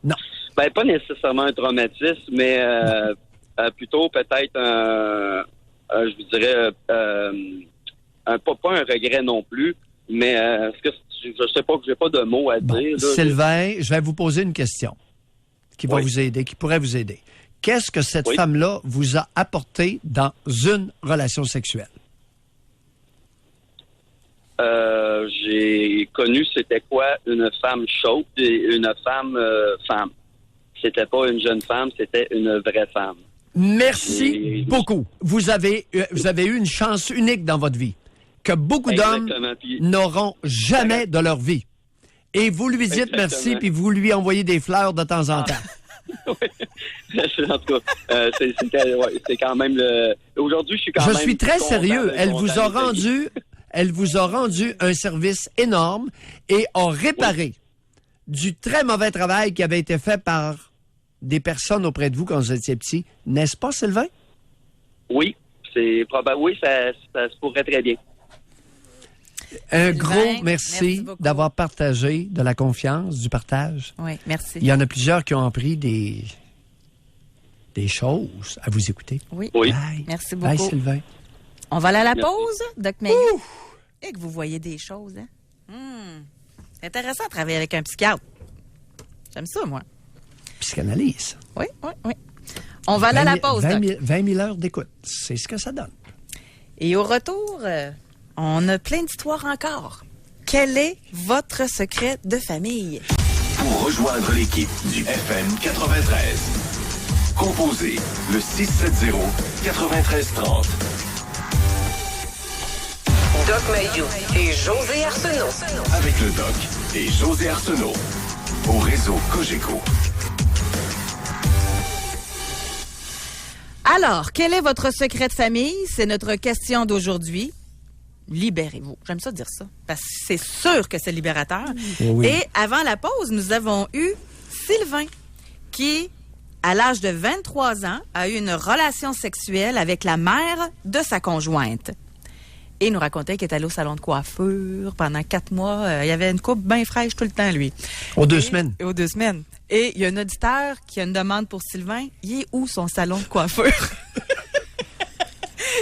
Non. Pas nécessairement un traumatisme, mais plutôt peut-être je vous dirais pas un regret non plus, mais est-ce que je sais pas que j'ai pas de mots à Bon, dire. Là. Sylvain, je vais vous poser une question. qui va vous aider, qui pourrait vous aider. Qu'est-ce que cette femme-là vous a apporté dans une relation sexuelle? J'ai connu c'était quoi une femme chaude et une femme femme. C'était pas une jeune femme, c'était une vraie femme. Merci beaucoup. Vous avez eu une chance unique dans votre vie que beaucoup d'hommes n'auront jamais de leur vie. Et vous lui dites merci, puis vous lui envoyez des fleurs de temps en temps. Oui. En tout cas, c'est quand même le... Aujourd'hui, je suis quand même... Je suis très sérieux. Elle vous a rendu un service énorme et a réparé du très mauvais travail qui avait été fait par des personnes auprès de vous quand vous étiez petit. N'est-ce pas, Sylvain? Oui, c'est probable. Oui, ça se pourrait très bien. Un gros merci d'avoir partagé de la confiance, du partage. Oui, merci. Il y en a plusieurs qui ont appris des choses à vous écouter. Oui. Bye. Merci beaucoup. Bye, Sylvain. On va aller à la pause, Doc Mayou. Et que vous voyez des choses, hein? C'est intéressant de travailler avec un psychiatre. J'aime ça, moi. Psychanalyse. Oui. On va aller à la pause, 20 000 heures d'écoute. C'est ce que ça donne. Et au retour, on a plein d'histoires encore. Quel est votre secret de famille? Pour rejoindre l'équipe du FM 93, composez le 670-9330. Doc Mayou et José Arsenault. Avec le Doc et José Arsenault. Au réseau Cogeco. Alors, quel est votre secret de famille? C'est notre question d'aujourd'hui. Libérez-vous. J'aime ça dire ça, parce que c'est sûr que c'est libérateur. Oui. Et avant la pause, nous avons eu Sylvain, qui, à l'âge de 23 ans, a eu une relation sexuelle avec la mère de sa conjointe. Et il nous racontait qu'il est allé au salon de coiffure pendant 4 mois. Il y avait une coupe bien fraîche tout le temps, lui. Aux 2 semaines. Aux 2 semaines. Et il y a un auditeur qui a une demande pour Sylvain. Il est où son salon de coiffure?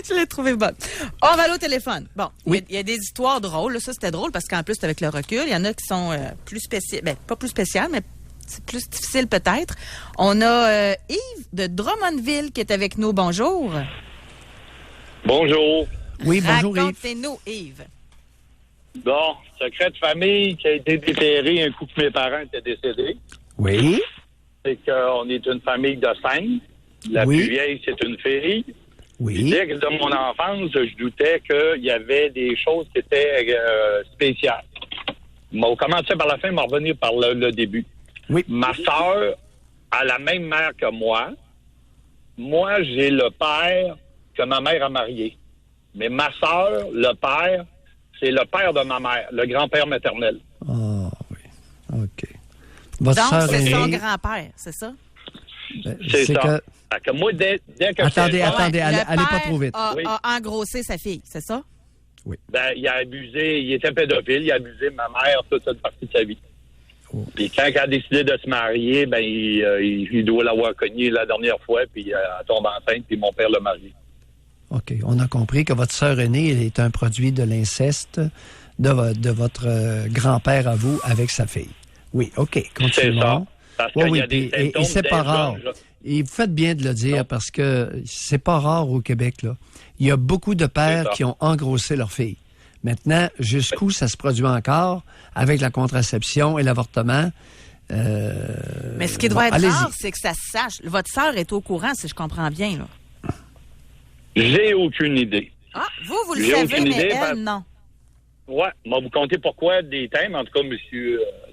Je l'ai trouvé bonne. On va aller au téléphone. Bon, il y a des histoires drôles. Là, ça, c'était drôle parce qu'en plus, avec le recul, il y en a qui sont plus spéciales. Ben, pas plus spéciales, mais c'est plus difficile peut-être. On a Yves de Drummondville qui est avec nous. Bonjour. Bonjour. Oui, bonjour Yves. Racontez-nous, Yves. Bon, secret de famille qui a été déterré un coup que mes parents étaient décédés. Oui. C'est qu'on est une famille de 5. La plus vieille, c'est une fille. Oui. Dès que de mon enfance, je doutais qu'il y avait des choses qui étaient spéciales. On commençait par la fin, on va revenir par le début. Oui. Ma sœur a la même mère que moi. Moi, j'ai le père que ma mère a marié. Mais ma sœur, le père, c'est le père de ma mère, le grand-père maternel. Ah, oui. OK. Votre Donc, sœur c'est son aînée, grand-père, c'est ça? C'est ça. Fait que moi, dès que Attendez, Le allez pas père trop vite. a engrossé sa fille, c'est ça? Ben, il a abusé, il était pédophile, il a abusé ma mère toute cette partie de sa vie. Oh. Puis quand elle a décidé de se marier, ben il doit l'avoir cogné la dernière fois, puis elle tombe enceinte, puis mon père l'a marié. OK. On a compris que votre sœur aînée elle est un produit de l'inceste de votre grand-père à vous avec sa fille. Oui, OK. Continuons. C'est ça. Parce qu'il y a des symptômes et c'est pas dès rare. jeune, là. Et vous faites bien de le dire parce que c'est pas rare au Québec, là. Il y a beaucoup de pères qui ont engrossé leur fille. Maintenant, jusqu'où ça se produit encore avec la contraception et l'avortement? Mais ce qui doit être rare, c'est que ça se sache. Votre sœur est au courant, si je comprends bien, là. J'ai aucune idée. Ah, vous le savez, mais elle, non. Ouais, moi vous compter pourquoi des thèmes. En tout cas, M.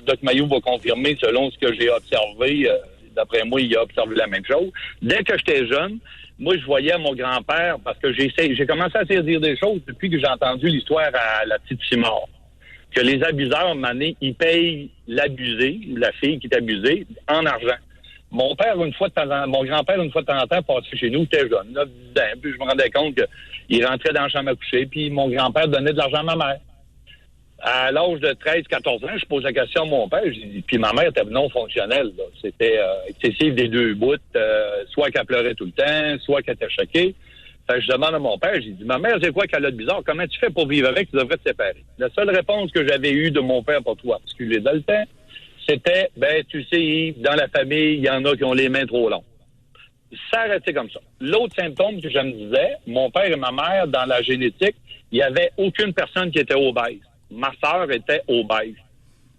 Doc Mayou va confirmer selon ce que j'ai observé. D'après moi, il a observé la même chose. Dès que j'étais jeune, moi, je voyais mon grand-père, parce que j'ai commencé à saisir des choses depuis que j'ai entendu l'histoire à la petite Simard. Que les abuseurs, à un moment donné, ils payent l'abusé, la fille qui est abusée, en argent. Mon père, mon grand-père, une fois de temps en temps, passait chez nous, j'étais jeune, 9, 10 ans, puis je me rendais compte qu'il rentrait dans la chambre à coucher, puis mon grand-père donnait de l'argent à ma mère. À l'âge de 13, 14 ans, je pose la question à mon père, puis ma mère était non fonctionnelle, là. C'était excessif des deux bouts, soit qu'elle pleurait tout le temps, soit qu'elle était choquée. Fait que je demande à mon père, j'ai dit, ma mère, c'est quoi qu'elle a de bizarre? Comment tu fais pour vivre avec? Tu devrais te séparer. La seule réponse que j'avais eue de mon père, pas trop articulée dans le temps, c'était, tu sais, Yves, dans la famille, il y en a qui ont les mains trop longues. Ça a resté comme ça. L'autre symptôme que je me disais, mon père et ma mère, dans la génétique, il n'y avait aucune personne qui était obèse. Ma sœur était obèse,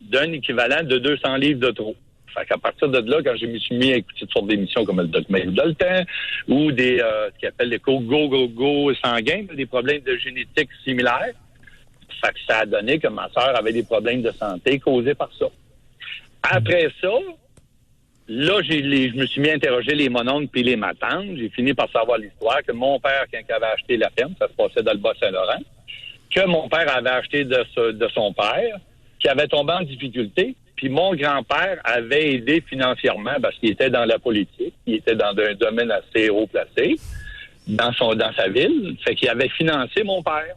d'un équivalent de 200 livres de trop. Fait qu'à partir de là, quand je me suis mis à écouter toutes sortes d'émissions comme le Doc Mayou dans le temps, ou des ce qu'ils appellent les go sanguins, des problèmes de génétique similaires, fait que ça a donné que ma sœur avait des problèmes de santé causés par ça. Après ça, là, je me suis mis à interroger les mononcles puis les matantes. J'ai fini par savoir l'histoire que mon père, quand il avait acheté la ferme, ça se passait dans le Bas-Saint-Laurent, que mon père avait acheté de son père, qui avait tombé en difficulté, puis mon grand-père avait aidé financièrement parce qu'il était dans la politique, il était dans un domaine assez haut placé dans sa ville, fait qu'il avait financé mon père.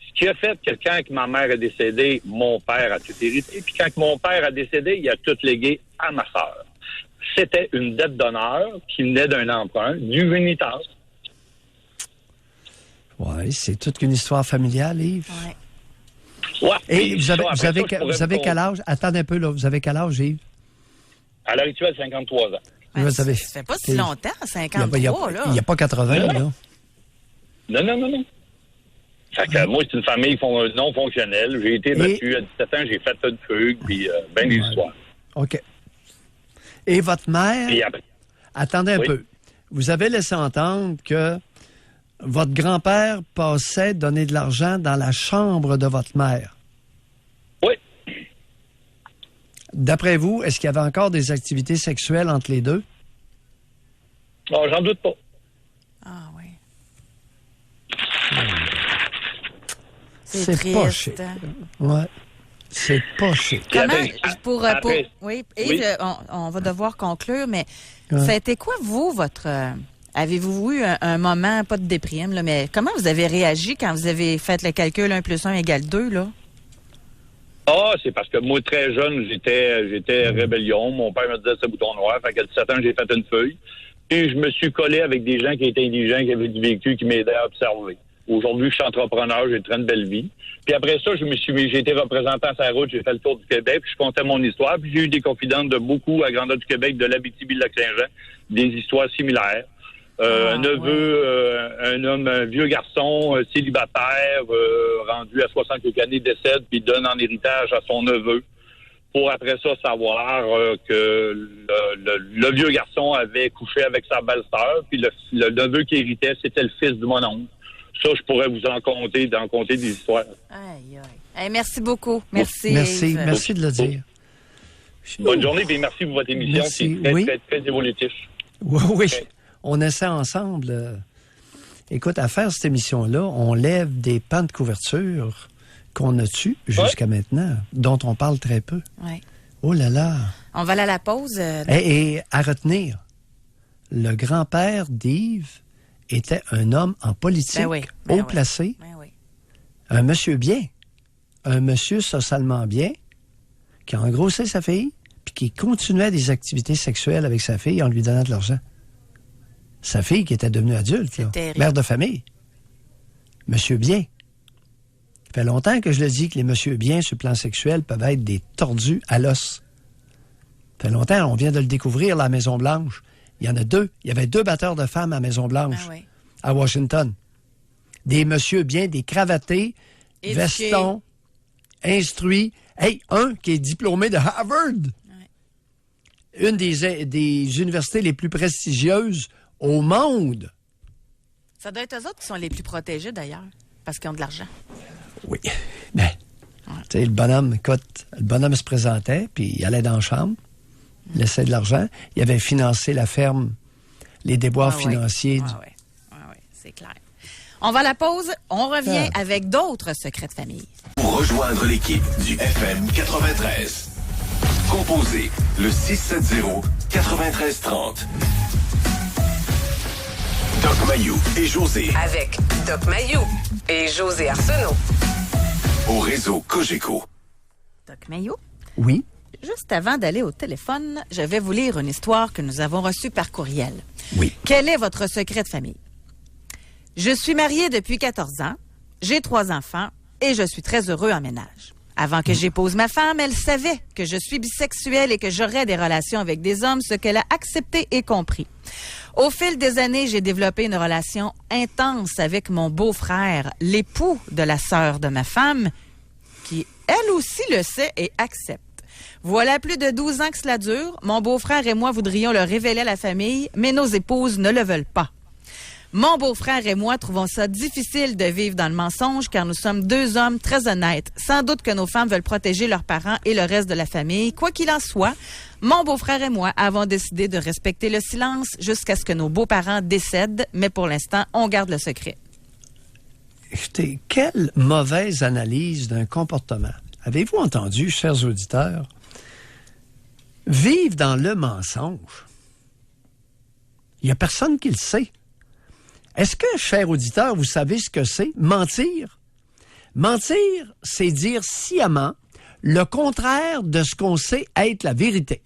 Ce qui a fait que quand ma mère est décédée, mon père a tout hérité, puis quand mon père a décédé, il a tout légué à ma sœur. C'était une dette d'honneur qui venait d'un emprunt, du Unitas. Oui, c'est toute une histoire familiale, Yves. Ouais. Ouais, Et vous avez quel âge? Attendez un peu, là. Vous avez quel âge, Yves? À l'heure actuelle, 53 ans. Ouais, Vous avez- ça fait pas si longtemps, Il 53, là. n'y a pas 80, là. Non. Fait que moi, c'est une famille non fonctionnelle. J'ai été battu à 17 ans, j'ai fait une fugue, puis ben des histoires. OK. Et votre mère... Puis après, Attendez un Oui. peu. Vous avez laissé entendre que votre grand-père passait donner de l'argent dans la chambre de votre mère. oui. D'après vous, est-ce qu'il y avait encore des activités sexuelles entre les deux? Non, j'en doute pas. Ah, oui. C'est triste. pas chic. Ouais. C'est pas chic. Puis Comment, après- oui, Yves, Oui. on va devoir conclure, mais Ouais. ça a été quoi, vous, votre... avez-vous eu un moment, pas de déprime, là, mais comment vous avez réagi quand vous avez fait le calcul 1 + 1 = 2, là? Ah, c'est parce que moi, très jeune, j'étais rébellion. Mon père me disait ce bouton noir. Fait qu'à 17 ans, j'ai fait une feuille. Puis je me suis collé avec des gens qui étaient intelligents, qui avaient du vécu, qui m'aidaient à observer. Aujourd'hui, je suis entrepreneur, j'ai une très belle vie. Puis après ça, j'ai été représentant sur la route, j'ai fait le tour du Québec, puis je contais mon histoire, puis j'ai eu des confidentes de beaucoup à grandeur du Québec, de l'Abitibi-Lac-Saint-Jean, des histoires similaires. Un neveu, un homme, un vieux garçon célibataire, rendu à 60 quelques années, décède, puis donne en héritage à son neveu. Pour après ça savoir que le vieux garçon avait couché avec sa belle-sœur, puis le neveu qui héritait, c'était le fils de mon oncle. Ça, je pourrais vous en conter des histoires. Aïe, aïe. Hey, merci beaucoup. Merci. Merci, Yves. merci de le dire. Bonne journée, puis merci pour votre émission. Merci. C'est très, Oui. très, très évolutif. Oui, oui. On essaie ensemble. Écoute, à faire cette émission-là, on lève des pans de couverture qu'on a tues jusqu'à maintenant, dont on parle très peu. Ouais. Oh là là. On va aller à la pause. Et à retenir, le grand-père d'Yves était un homme en politique, Ben oui, haut oui. placé, Ben oui. un monsieur bien, un monsieur socialement bien, qui a engrossé sa fille, puis qui continuait des activités sexuelles avec sa fille en lui donnant de l'argent. Sa fille qui était devenue adulte, là, terrible. mère de famille. Monsieur bien. Ça fait longtemps que je le dis que les monsieur bien sur le plan sexuel peuvent être des tordus à l'os. Ça fait longtemps, on vient de le découvrir, là, à Maison-Blanche. Il y en a deux. Il y avait 2 batteurs de femmes à Maison-Blanche, Ah oui. à Washington. Des monsieur bien, des cravatés, Éduqués. vestons, instruits. Hey, un qui est diplômé de Harvard. Une des universités les plus prestigieuses au monde. Ça doit être eux autres qui sont les plus protégés, d'ailleurs, parce qu'ils ont de l'argent. Oui. Ben, tu sais, le bonhomme se présentait, puis il allait dans la chambre, il laissait de l'argent. Il avait financé la ferme, les déboires financiers. Oui, c'est clair. On va à la pause. On revient avec d'autres secrets de famille. Pour rejoindre l'équipe du FM 93, composez le 670-9330. Doc Mayou et José Avec Doc Mayou et José Arsenault. au réseau Cogeco. Doc Mayou. Oui. Juste avant d'aller au téléphone, je vais vous lire une histoire que nous avons reçue par courriel. Oui. Quel est votre secret de famille? Je suis mariée depuis 14 ans, j'ai 3 enfants et je suis très heureux en ménage. Avant que j'épouse ma femme, elle savait que je suis bisexuelle et que j'aurais des relations avec des hommes, ce qu'elle a accepté et compris. Au fil des années, j'ai développé une relation intense avec mon beau-frère, l'époux de la sœur de ma femme, qui, elle aussi, le sait et accepte. Voilà plus de 12 ans que cela dure. Mon beau-frère et moi voudrions le révéler à la famille, mais nos épouses ne le veulent pas. Mon beau-frère et moi trouvons ça difficile de vivre dans le mensonge car nous sommes deux hommes très honnêtes. Sans doute que nos femmes veulent protéger leurs parents et le reste de la famille. Quoi qu'il en soit, mon beau-frère et moi avons décidé de respecter le silence jusqu'à ce que nos beaux-parents décèdent, mais pour l'instant, on garde le secret. Écoutez, quelle mauvaise analyse d'un comportement. Avez-vous entendu, chers auditeurs, vivre dans le mensonge? Il n'y a personne qui le sait. Est-ce que, chers auditeurs, vous savez ce que c'est? Mentir. Mentir, c'est dire sciemment le contraire de ce qu'on sait être la vérité.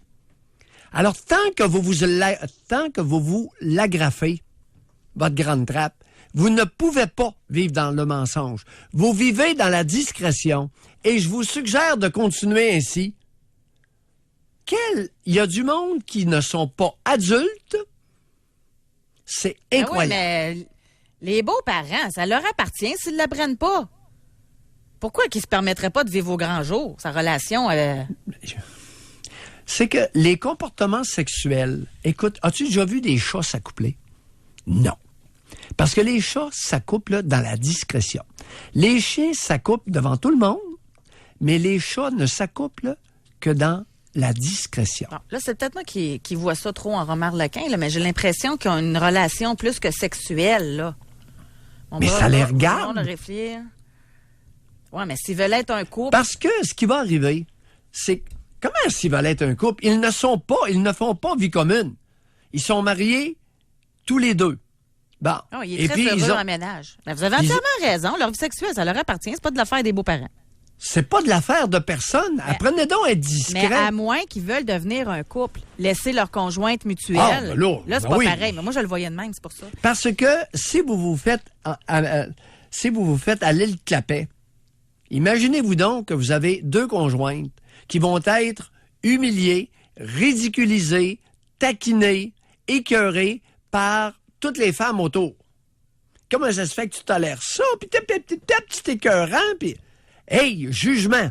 Alors, tant que vous vous l'agrafez, votre grande trappe, vous ne pouvez pas vivre dans le mensonge. Vous vivez dans la discrétion et je vous suggère de continuer ainsi. Il y a du monde qui ne sont pas adultes. C'est incroyable. Ah oui, mais les beaux-parents, ça leur appartient s'ils ne l'apprennent pas. Pourquoi qu'ils se permettraient pas de vivre au grand jour, sa relation? C'est que les comportements sexuels... Écoute, as-tu déjà vu des chats s'accoupler? Non. Parce que les chats s'accouplent dans la discrétion. Les chiens s'accouplent devant tout le monde, mais les chats ne s'accouplent que dans la discrétion. Bon, là, c'est peut-être moi qui vois ça trop en Romard-Lequin, là, mais j'ai l'impression qu'ils ont une relation plus que sexuelle, là. Mais ça les regarde. Oui, mais s'ils veulent être un couple... Parce que ce qui va arriver, c'est... Comment s'ils veulent être un couple? Ils ne font pas vie commune. Ils sont mariés tous les deux. Bon. Oh, il est très heureux en ménage. Mais vous avez entièrement raison. Leur vie sexuelle, ça leur appartient. C'est pas de l'affaire des beaux-parents. C'est pas de l'affaire de personne. Mais, apprenez donc à être discret. Mais à moins qu'ils veulent devenir un couple, laisser leur conjointe mutuelle. Ah, ben là, c'est pas pareil. Mais moi, je le voyais de même, c'est pour ça. Parce que si vous vous faites à l'île Clapet, imaginez-vous donc que vous avez deux conjointes qui vont être humiliées, ridiculisées, taquinées, écœurées par toutes les femmes autour. Comment ça se fait que tu tolères ça? Puis t'es petit écœurant, puis... Hey, jugement!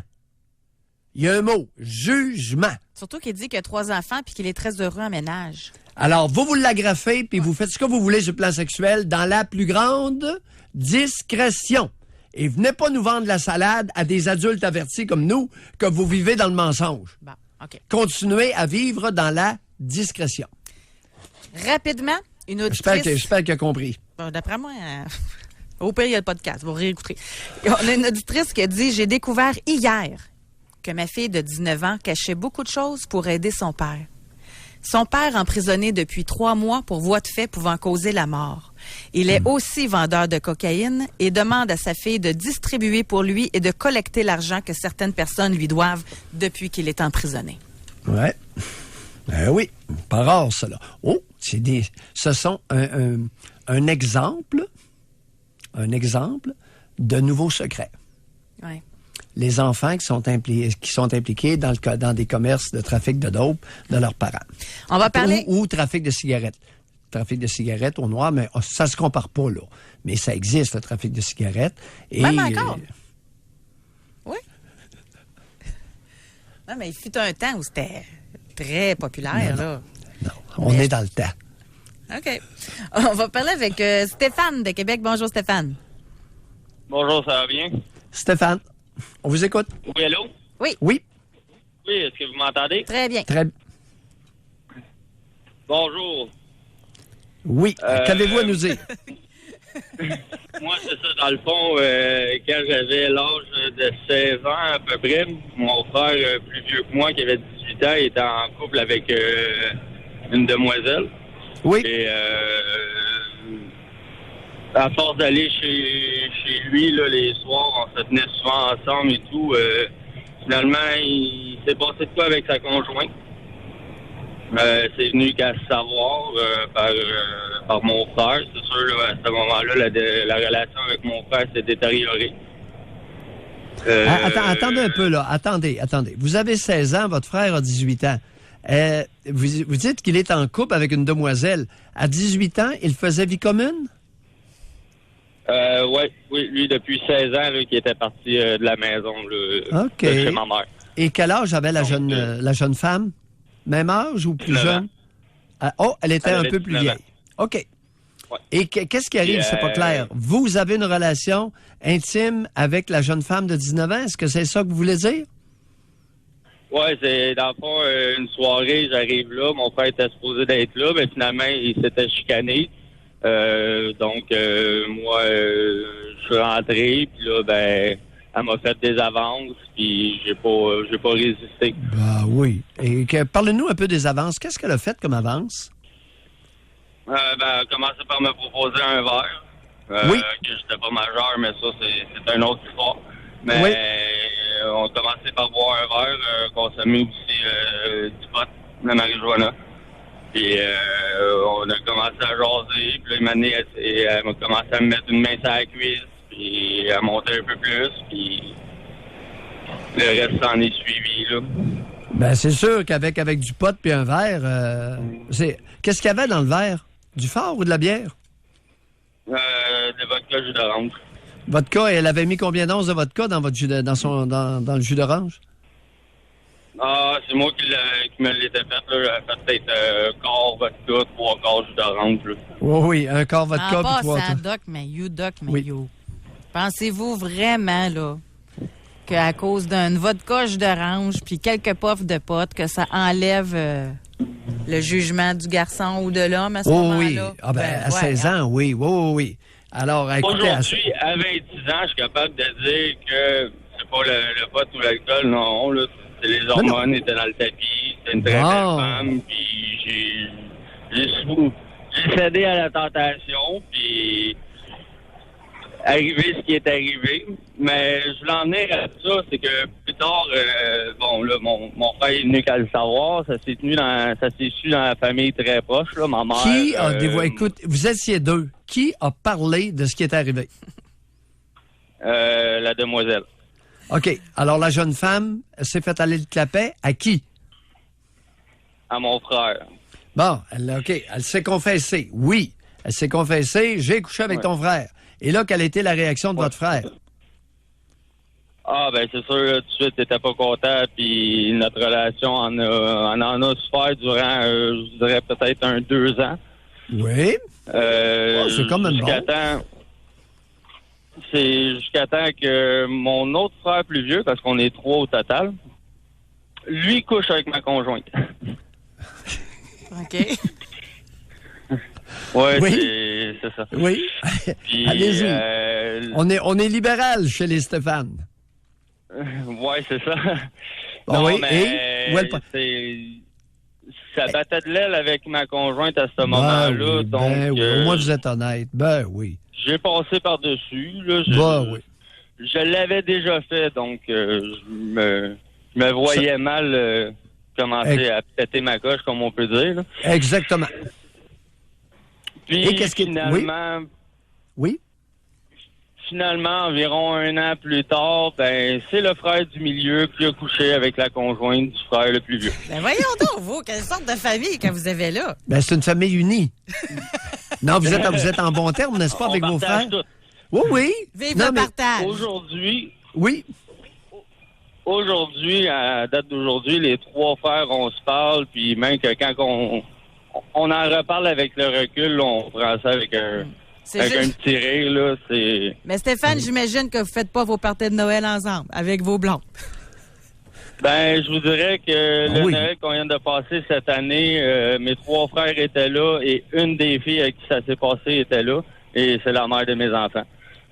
Il y a un mot, jugement. Surtout qu'il dit qu'il a 3 enfants puis qu'il est très heureux en ménage. Alors, vous l'agrafez, puis vous faites ce que vous voulez sur le plan sexuel dans la plus grande discrétion. Et venez pas nous vendre la salade à des adultes avertis comme nous que vous vivez dans le mensonge. Bon, OK. Continuez à vivre dans la discrétion. Rapidement, une auditrice... J'espère qu'il a compris. Bon, d'après moi... Au pire, il y a le podcast, vous réécouterez. On a une auditrice qui a dit « J'ai découvert hier que ma fille de 19 ans cachait beaucoup de choses pour aider son père. Son père emprisonné depuis 3 mois pour voies de fait pouvant causer la mort. Il est aussi vendeur de cocaïne et demande à sa fille de distribuer pour lui et de collecter l'argent que certaines personnes lui doivent depuis qu'il est emprisonné. » Ouais. Oui, pas rare, cela. Oh, ce sont un exemple de nouveaux secrets. Oui. Les enfants qui sont impliqués dans des commerces de trafic de dope de leurs parents. On va parler... Ou trafic de cigarettes. Trafic de cigarettes au noir, mais ça se compare pas, là. Mais ça existe, le trafic de cigarettes. Et, même encore? Oui. Non, mais il fut un temps où c'était très populaire, là. Non, on est dans le temps. OK. On va parler avec Stéphane de Québec. Bonjour, Stéphane. Bonjour, ça va bien? Stéphane, on vous écoute. Oui, allô? Oui. Oui. Oui, est-ce que vous m'entendez? Très bien. Bonjour. Oui. Qu'avez-vous à nous dire? Moi, c'est ça, dans le fond, quand j'avais l'âge de 16 ans à peu près, mon frère plus vieux que moi, qui avait 18 ans, était en couple avec une demoiselle. Oui. Et à force d'aller chez lui là, les soirs, on se tenait souvent ensemble et tout. Finalement, il s'est passé de quoi avec sa conjointe. C'est venu qu'à se savoir par mon frère. C'est sûr, là, à ce moment-là, la relation avec mon frère s'est détériorée. Attendez un peu, là. Attendez. Vous avez 16 ans, votre frère a 18 ans. Vous dites qu'il est en couple avec une demoiselle. À 18 ans, il faisait vie commune? Oui, lui, depuis 16 ans, là, qui était parti de la maison, là, OK. de chez ma mère. Et quel âge avait la jeune femme? Même âge ou plus jeune? Elle était un peu plus vieille. OK. Ouais. Et qu'est-ce qui arrive? C'est pas clair. Vous avez une relation intime avec la jeune femme de 19 ans? Est-ce que c'est ça que vous voulez dire? Oui, c'est dans le fond, une soirée, j'arrive là, mon frère était supposé d'être là, mais finalement, il s'était chicané. Donc, moi, je suis rentré, puis là, ben, elle m'a fait des avances, puis j'ai pas résisté. Ben oui. Et parlez-nous un peu des avances. Qu'est-ce qu'elle a fait comme avance? Elle a commencé par me proposer un verre. Oui. Que j'étais pas majeur, mais ça, c'est une autre histoire. Mais Oui. On a commencé par boire un verre, consommer aussi du pot, de la marijuana. Puis on a commencé à jaser, puis là, une année, elle m'a commencé à me mettre une main sur la cuisse, puis à monter un peu plus, puis le reste s'en est suivi, là. Ben c'est sûr qu'avec du pot puis un verre, qu'est-ce qu'il y avait dans le verre? Du fort ou de la bière? De vodka, jus d'orange. Vodka, elle avait mis combien d'onces de vodka dans votre jus dans le jus d'orange? Ah, c'est moi qui me l'étais fait, là. J'avais fait peut-être quart vodka, 3 quarts jus d'orange, là. Oui, un quart vodka puis 3 passant, Doc Mayou. Pensez-vous vraiment, là, qu'à cause d'une vodka jus d'orange puis quelques puffs de pot, que ça enlève le jugement du garçon ou de l'homme à ce moment-là? Oui. Ah à 16 ans, oui. Alors, écoutez... Aujourd'hui, à 26 ans, je suis capable de dire que c'est pas le pot ou l'alcool, non, là. C'est les hormones étaient dans le tapis, c'était une très belle femme, puis j'ai cédé à la tentation, puis arrivé ce qui est arrivé. Mais je voulais en venir à ça, c'est que plus tard, mon frère est venu qu'à le savoir, ça s'est su dans la famille très proche, là, ma mère. Qui a dévoilé? Écoute, vous étiez deux. Qui a parlé de ce qui est arrivé? La demoiselle. OK. Alors, la jeune femme s'est fait aller le clapet à qui? À mon frère. Bon, elle s'est confessée. Oui, elle s'est confessée. J'ai couché avec ton frère. Et là, quelle a été la réaction de votre frère? Ah, ben c'est sûr, là, tout de suite, t'étais pas content, puis notre relation en a souffert durant, je dirais, peut-être 2 ans. Oui. C'est quand même jusqu'à bon. C'est jusqu'à temps que mon autre frère plus vieux, parce qu'on est 3 au total, lui couche avec ma conjointe. OK. Ouais, Oui. c'est ça. Oui. Puis, allez-y. On est libéral chez les Stéphane. Ouais, c'est ça. Bon, non, oui. mais ça battait de l'aile avec ma conjointe à ce moment-là. Oui, donc, au moins vous êtes honnête. Ben oui. J'ai passé par-dessus. Là, oui. Je l'avais déjà fait, donc je me voyais mal commencer à péter ma coche, comme on peut dire. Là. Exactement. Puis et qu'est-ce finalement... Oui? Finalement, environ 1 an plus tard, ben c'est le frère du milieu qui a couché avec la conjointe du frère le plus vieux. Ben voyons donc, vous, quelle sorte de famille que vous avez là? Ben c'est une famille unie. Non, vous êtes en bon terme, n'est-ce pas, avec vos frères? Tout. Oui. Vive le partage! Aujourd'hui, Oui. à la date d'aujourd'hui, les 3 frères, on se parle, puis même que quand on en reparle avec le recul, on prend ça avec un petit rire, là, c'est... Mais Stéphane, j'imagine que vous faites pas vos parties de Noël ensemble, avec vos blondes. Ben, je vous dirais que le Noël qu'on vient de passer cette année, mes 3 frères étaient là et une des filles avec qui ça s'est passé était là, et c'est la mère de mes enfants.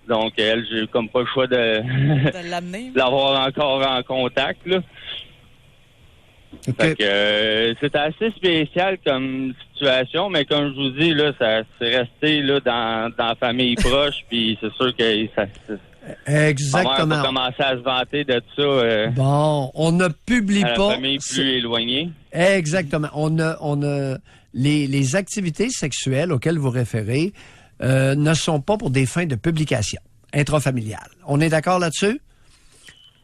Donc, elle, j'ai comme pas le choix de l'amener. l'avoir encore en contact, là. OK. Fait que c'était assez spécial comme situation, mais comme je vous dis, là, ça s'est resté là dans la famille proche, puis c'est sûr que ça... Exactement. On va commencer à se vanter de ça. Bon, on ne publie à la pas... famille plus éloignée. Exactement. On a les activités sexuelles auxquelles vous référez ne sont pas pour des fins de publication intrafamiliale. On est d'accord là-dessus?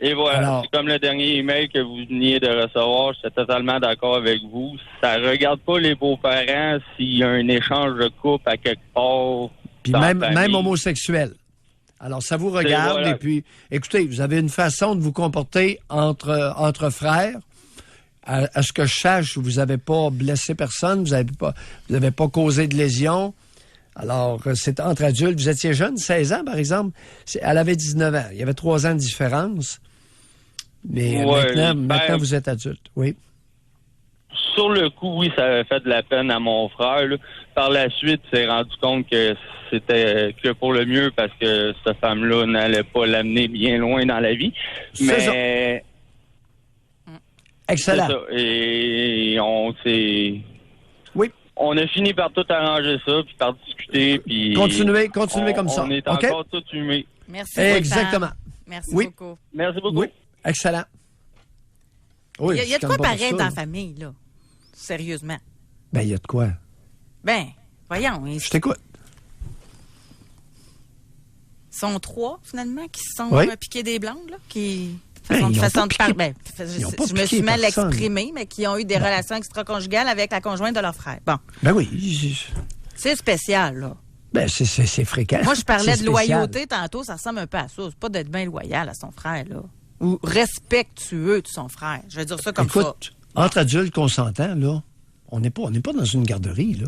Et voilà, Alors- c'est comme le dernier email que vous veniez de recevoir, j'étais totalement d'accord avec vous. Ça regarde pas les beaux-parents s'il y a un échange de couple à quelque part. Puis dans la même famille. homosexuel. Alors, ça vous regarde, voilà. et puis, écoutez, vous avez une façon de vous comporter entre frères. À ce que je sache, vous n'avez pas blessé personne, vous n'avez pas causé de lésions. Alors, c'est entre adultes. Vous étiez jeune, 16 ans, par exemple. Elle avait 19 ans. Il y avait 3 ans de différence. Mais Ouais, maintenant, vous êtes adulte, oui. Sur le coup, oui, ça avait fait de la peine à mon frère. Là. Par la suite, il s'est rendu compte que c'était que pour le mieux parce que cette femme-là n'allait pas l'amener bien loin dans la vie. C'est Mais Excellent. c'est ça. Et Oui. on a fini par tout arranger ça, puis par discuter, puis Continuez comme ça. On est OK? encore tous humés. Merci. Exactement. Stéphane. Merci Oui. beaucoup. Merci beaucoup. Oui, excellent. Oui, Il y a de c'est quoi comme pas paraître pour dans ça, la famille, là. Sérieusement. Ben, il y a de quoi. Ben, voyons. Ils Je t'écoute. sont 3, finalement, qui se sont Oui. piqués des blondes, là, qui... Ben, ils ont façon pas de piqué- parler. Ben, ils ont pas je me piqué suis mal personne. exprimée, mais qui ont eu des relations extra-conjugales avec la conjointe de leur frère. Bon, Ben oui. c'est spécial, là. Ben, c'est fréquent. Moi, je parlais C'est de spécial. loyauté tantôt, ça ressemble un peu à ça. C'est pas d'être bien loyal à son frère, là. Ou respectueux de son frère. Je vais dire ça comme Écoute, entre adultes consentants, là, on n'est pas dans une garderie, là.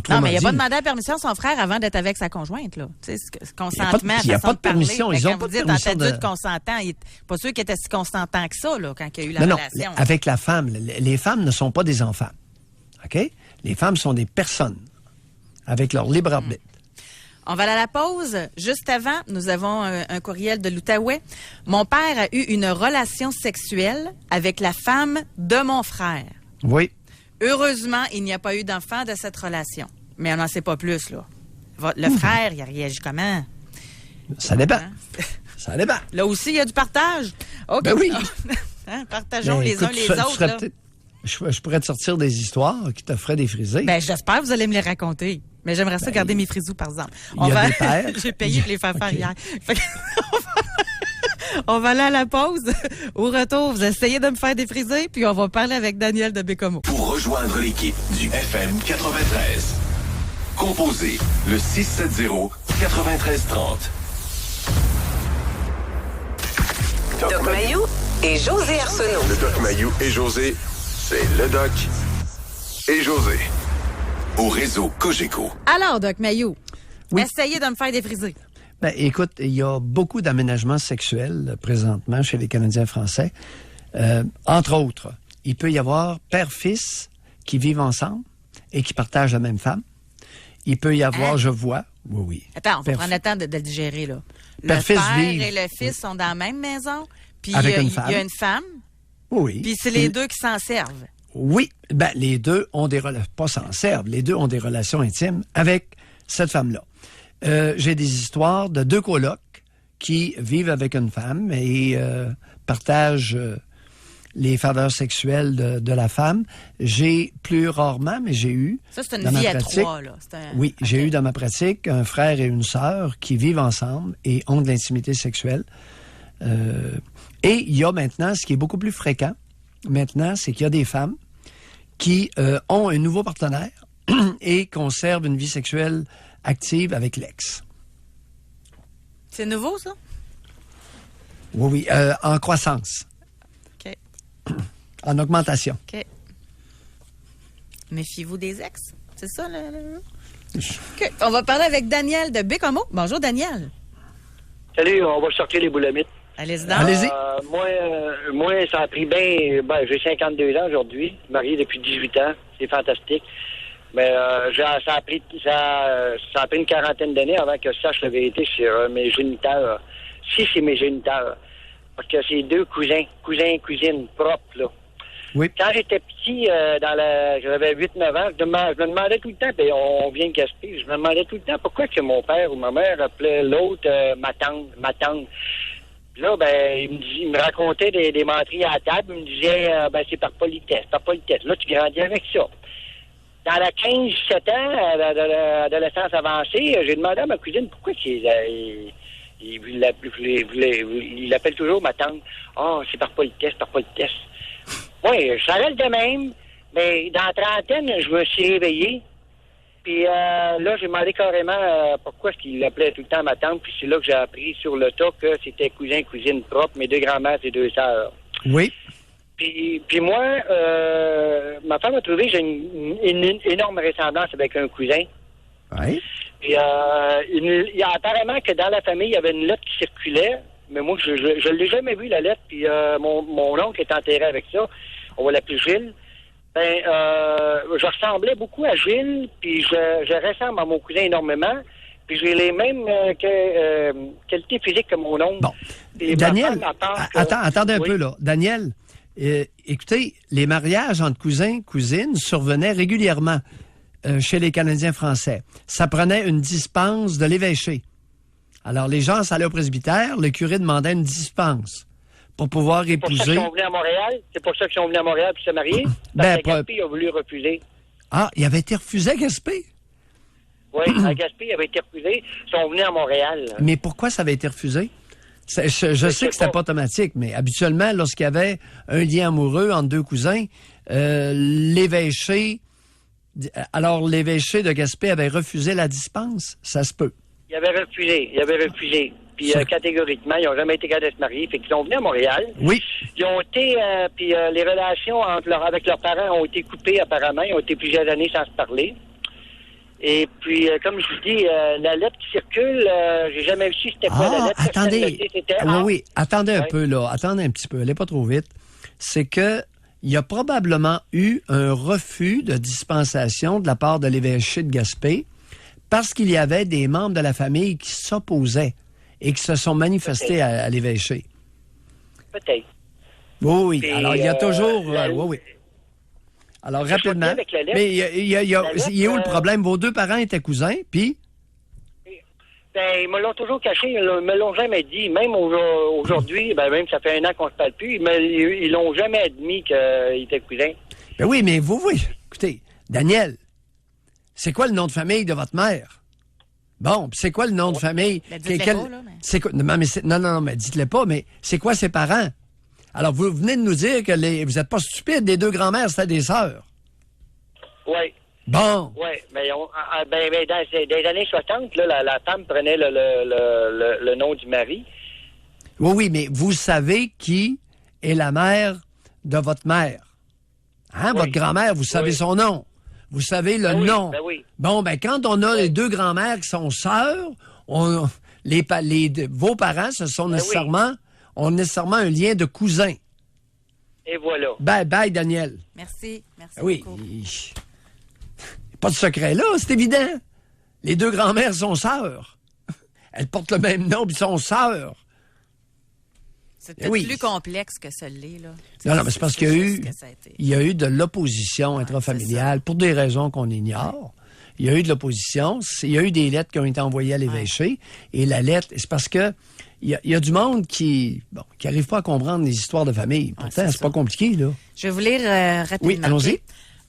Non, mais il n'a pas demandé la permission à son frère avant d'être avec sa conjointe, là. Tu sais, consentement, Il y a façon pas de parler. permission. Mais Ils ont quand pas vous de dites permission en adulte consentant, il n'est pas sûr qu'il était si consentant que ça, là, quand il y a eu la Non, relation. avec la femme. Les femmes ne sont pas des enfants. OK? Les femmes sont des personnes avec leur libre arbitre. On va aller à la pause. Juste avant, nous avons un courriel de l'Outaouais. Mon père a eu une relation sexuelle avec la femme de mon frère. Oui. Heureusement, il n'y a pas eu d'enfant de cette relation. Mais on n'en sait pas plus, là. Le frère, il a réagi comment? Ça dépend. Hein? Ça dépend. Là aussi, il y a du partage. OK. Ben oui. Hein, partageons Ben, les écoute, uns les tu autres. ferais là. peut-être- Je pourrais te sortir des histoires qui te feraient des frisées. Ben, j'espère que vous allez me les raconter. Mais j'aimerais ça garder mes frisous, par exemple. il y a des pères. J'ai payé pour les faire faire OK. hier. Fait que on va aller à la pause. Au retour, vous essayez de me faire des frisées, puis on va parler avec Daniel de Bécomo. Pour rejoindre l'équipe du FM 93, composez le 670-9330. Doc Mayou et José Arsenault. Le Doc Mayou et José, c'est le Doc et José. Au réseau Cogeco. Alors, Doc Mayou, Oui. essayez de me faire des frisées. Ben, écoute, il y a beaucoup d'aménagements sexuels présentement chez les Canadiens français. Entre autres, il peut y avoir père-fils qui vivent ensemble et qui partagent la même femme. Il peut y avoir, Hein? je vois, oui. Attends, on va Père- prendre le temps de le digérer, là. Le Père-fils père vivent. et le fils sont dans la même maison, puis Avec il une y a femme. une femme, Oui. puis c'est les deux qui s'en servent. Oui, ben les deux ont des relations, pas s'en servent, les deux ont des relations intimes avec cette femme-là. J'ai des histoires de 2 colocs qui vivent avec une femme et partagent les faveurs sexuelles de la femme. J'ai plus rarement, mais j'ai eu... Ça, c'est une dans ma vie à pratique- 3, là. C'est un- Oui, j'ai OK. eu dans ma pratique un frère et une sœur qui vivent ensemble et ont de l'intimité sexuelle. Et il y a maintenant, ce qui est beaucoup plus fréquent, maintenant, c'est qu'il y a des femmes qui ont un nouveau partenaire et conservent une vie sexuelle active avec l'ex. C'est nouveau, ça? Oui, en croissance, OK. en augmentation. OK. Méfiez-vous des ex. C'est ça, OK. On va parler avec Daniel de Bécomo. Bonjour, Daniel. Salut, on va sortir les boulamites. Allez-y donc. Allez-y. Moi, ça a pris bien... Ben, j'ai 52 ans aujourd'hui, marié depuis 18 ans. C'est fantastique. Mais ça a pris une quarantaine d'années avant que je sache la vérité sur mes géniteurs. Si c'est mes géniteurs. Parce que c'est 2 cousins et cousines propres, là. Oui. Quand j'étais petit, j'avais 8-9 ans, je me demandais tout le temps, puis on vient de Gaspé, je me demandais tout le temps pourquoi que mon père ou ma mère appelait l'autre ma tante. Puis là, ben, il me racontait des menteries à la table, il me disait, ben, c'est par politesse. Là, tu grandis avec ça. Dans la 15-17 ans, d'adolescence avancée, j'ai demandé à ma cousine pourquoi il Il l'appelle toujours ma tante. Ah, c'est par politesse. Oui, ça reste de même. Mais dans la trentaine, je me suis réveillé. Puis là, j'ai demandé carrément pourquoi est-ce qu'il l'appelait tout le temps ma tante. Puis c'est là que j'ai appris sur le tas que c'était cousin, cousine propre, mes deux grands-mères et deux sœurs. Oui. Puis moi, ma femme a trouvé que j'ai une énorme ressemblance avec un cousin. Oui. Puis il y a apparemment que dans la famille, il y avait une lettre qui circulait. Mais moi, je ne l'ai jamais vu, la lettre. Puis mon oncle est enterré avec ça. On va l'appeler Gilles. Je ressemblais beaucoup à Gilles, puis je ressemble à mon cousin énormément, puis j'ai les mêmes qualités physiques que mon oncle. Bon. Puis Daniel, attendez un peu, là. Daniel, écoutez, les mariages entre cousins, cousines survenaient régulièrement chez les Canadiens français. Ça prenait une dispense de l'évêché. Alors, les gens s'allaient au presbytère, le curé demandait une dispense pour pouvoir épouser. C'est pour ça qu'ils sont venus à Montréal? C'est pour ça qu'ils sont venus à Montréal pour se marier? Parce qu'à Gaspé, il a voulu refuser. Ah, il avait été refusé à Gaspé? Oui, à Gaspé, il avait été refusé. Ils sont venus à Montréal. Mais pourquoi ça avait été refusé? Je sais que c'était pas automatique, mais habituellement, lorsqu'il y avait un lien amoureux entre deux cousins, l'évêché de Gaspé avait refusé la dispense. Ça se peut. Il avait refusé. Puis catégoriquement, ils n'ont jamais été capables de se marier. Fait qu'ils sont venus à Montréal. Oui. Ils ont été, puis les relations avec leurs parents ont été coupées apparemment. Ils ont été plusieurs années sans se parler. Et puis, comme je vous dis, la lettre qui circule, j'ai jamais su c'était quoi la lettre. Attendez. Oui. Attendez un peu, là. Attendez un petit peu. Allez pas trop vite. C'est que il y a probablement eu un refus de dispensation de la part de l'évêché de Gaspé parce qu'il y avait des membres de la famille qui s'opposaient et qui se sont manifestés à l'évêché. Peut-être. Oui. Puis, alors, il y a toujours... oui. Alors, rapidement. Mais il est où le problème? Vos deux parents étaient cousins, puis... Ils me l'ont toujours caché. Ils me l'ont jamais dit. Même aujourd'hui, même ça fait 1 an qu'on se parle plus, ils l'ont jamais admis qu'ils étaient cousins. Ben oui, mais vous, écoutez, Daniel, c'est quoi le nom de famille de votre mère? Bon, puis c'est quoi le nom de famille? Ben, dites-le pas, là, mais... C'est quoi? Non, mais dites-le pas, mais c'est quoi ses parents? Alors, vous venez de nous dire que vous n'êtes pas stupides, les deux grands-mères, c'était des sœurs. Oui. Bon. Oui, mais dans les années 60, là, la femme prenait le nom du mari. Oui, mais vous savez qui est la mère de votre mère. Hein, oui. Votre grand-mère, vous savez son nom. Vous savez le nom. Oui. Bon, quand on a les deux grands-mères qui sont sœurs, vos parents, ont nécessairement un lien de cousin. Et voilà. Bye, Daniel. Merci beaucoup. Oui. Pas de secret là, c'est évident. Les deux grands-mères sont sœurs. Elles portent le même nom, puis sont sœurs. C'est peut-être plus complexe que celle-là. Non, mais c'est parce qu'il y a eu de l'opposition intrafamiliale pour des raisons qu'on ignore. Il y a eu de l'opposition. Il y a eu des lettres qui ont été envoyées à l'évêché. Et la lettre, c'est parce que il y a du monde qui n'arrive pas à comprendre les histoires de famille. Pourtant, c'est pas compliqué, là. Je vais vous lire rapidement. Oui, allons-y.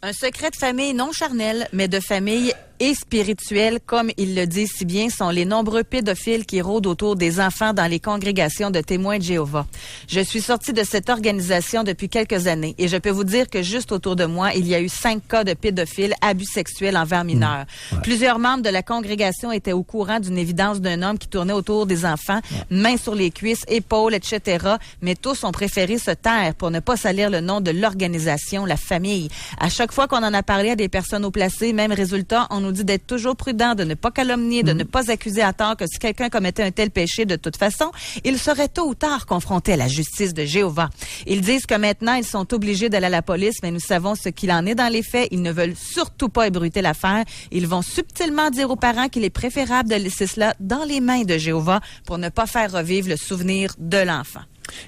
Un secret de famille non charnel, mais de famille et spirituel, comme il le dit si bien, sont les nombreux pédophiles qui rôdent autour des enfants dans les congrégations de témoins de Jéhovah. Je suis sortie de cette organisation depuis quelques années et je peux vous dire que juste autour de moi, il y a eu 5 cas de pédophiles, abus sexuels envers mineurs. Ouais. Plusieurs membres de la congrégation étaient au courant d'une évidence d'un homme qui tournait autour des enfants, mains sur les cuisses, épaules, etc. Mais tous ont préféré se taire pour ne pas salir le nom de l'organisation, la famille. À chaque fois qu'on en a parlé à des personnes haut placées, même résultat, on nous dit d'être toujours prudent, de ne pas calomnier, de ne pas accuser à tort que si quelqu'un commettait un tel péché, de toute façon, il serait tôt ou tard confronté à la justice de Jéhovah. Ils disent que maintenant, ils sont obligés d'aller à la police, mais nous savons ce qu'il en est dans les faits. Ils ne veulent surtout pas ébruiter l'affaire. Ils vont subtilement dire aux parents qu'il est préférable de laisser cela dans les mains de Jéhovah pour ne pas faire revivre le souvenir de l'enfant.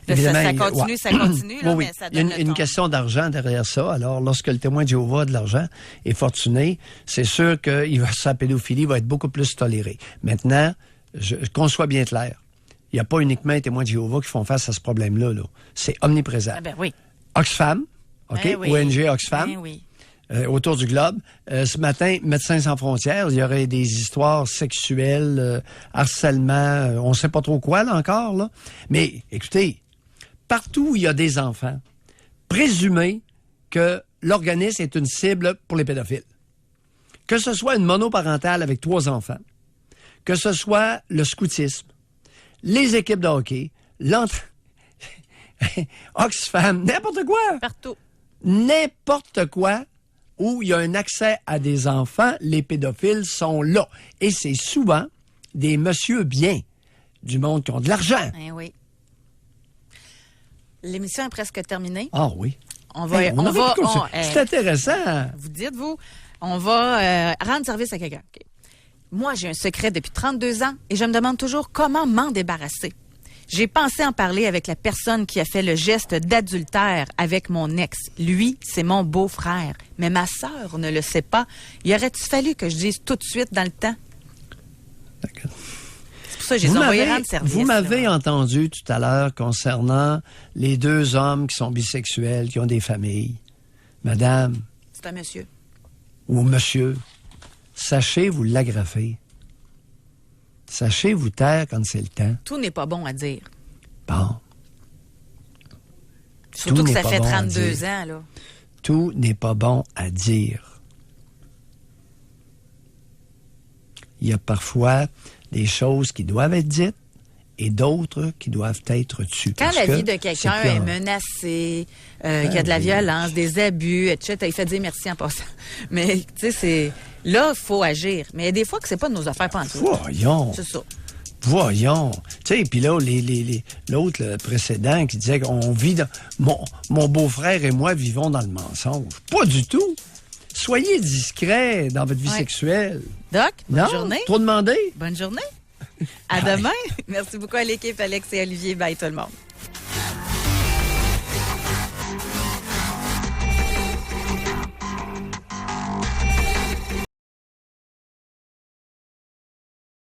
Ça continue. Là, oui. Mais ça donne il y a une question d'argent derrière ça. Alors, lorsque le témoin de Jéhovah a de l'argent est fortuné, c'est sûr que sa pédophilie va être beaucoup plus tolérée. Maintenant, qu'on soit bien clair, il n'y a pas uniquement les témoins de Jéhovah qui font face à ce problème-là. Là. C'est omniprésent. Ah ben oui. Oxfam, OK? Ben oui. ONG Oxfam. Ben oui. autour du globe. Ce matin, Médecins sans frontières, il y aurait des histoires sexuelles, harcèlement, on ne sait pas trop quoi là encore. Là. Mais écoutez, partout où il y a des enfants, présumez que l'organisme est une cible pour les pédophiles. Que ce soit une monoparentale avec 3 enfants, que ce soit le scoutisme, les équipes de hockey, Oxfam, n'importe quoi. Partout. N'importe quoi où il y a un accès à des enfants, les pédophiles sont là. Et c'est souvent des messieurs bien, du monde qui ont de l'argent. Eh oui. L'émission est presque terminée. Ah oui. C'est intéressant. Vous dites-vous, on va rendre service à quelqu'un. Okay. Moi, j'ai un secret depuis 32 ans et je me demande toujours comment m'en débarrasser. J'ai pensé en parler avec la personne qui a fait le geste d'adultère avec mon ex. Lui, c'est mon beau-frère. Mais ma sœur ne le sait pas. Y aurait-il fallu que je dise tout de suite dans le temps? D'accord. C'est pour ça que je les ai envoyés rendre service. Vous m'avez entendu tout à l'heure concernant les 2 hommes qui sont bisexuels, qui ont des familles. Madame. C'est un monsieur. Ou monsieur. Sachez vous l'agrafer. Sachez vous taire quand c'est le temps. Tout n'est pas bon à dire. Bon. Surtout que ça fait 32 ans, là. Tout n'est pas bon à dire. Il y a parfois des choses qui doivent être dites et d'autres qui doivent être tues. Quand la vie de quelqu'un est menacée, qu'il y a de la violence, des abus, etc., il fait dire merci en passant. Mais, tu sais, c'est... Là, il faut agir. Mais il y a des fois que c'est pas de nos affaires pantoute. Voyons. C'est ça. Voyons. Tu sais, puis là, l'autre, le précédent, qui disait qu'on vit dans... Mon beau-frère et moi vivons dans le mensonge. Pas du tout. Soyez discret dans votre vie sexuelle. Doc, bonne journée. Trop demandé. Bonne journée. À demain. Merci beaucoup à l'équipe, Alex et Olivier. Bye tout le monde.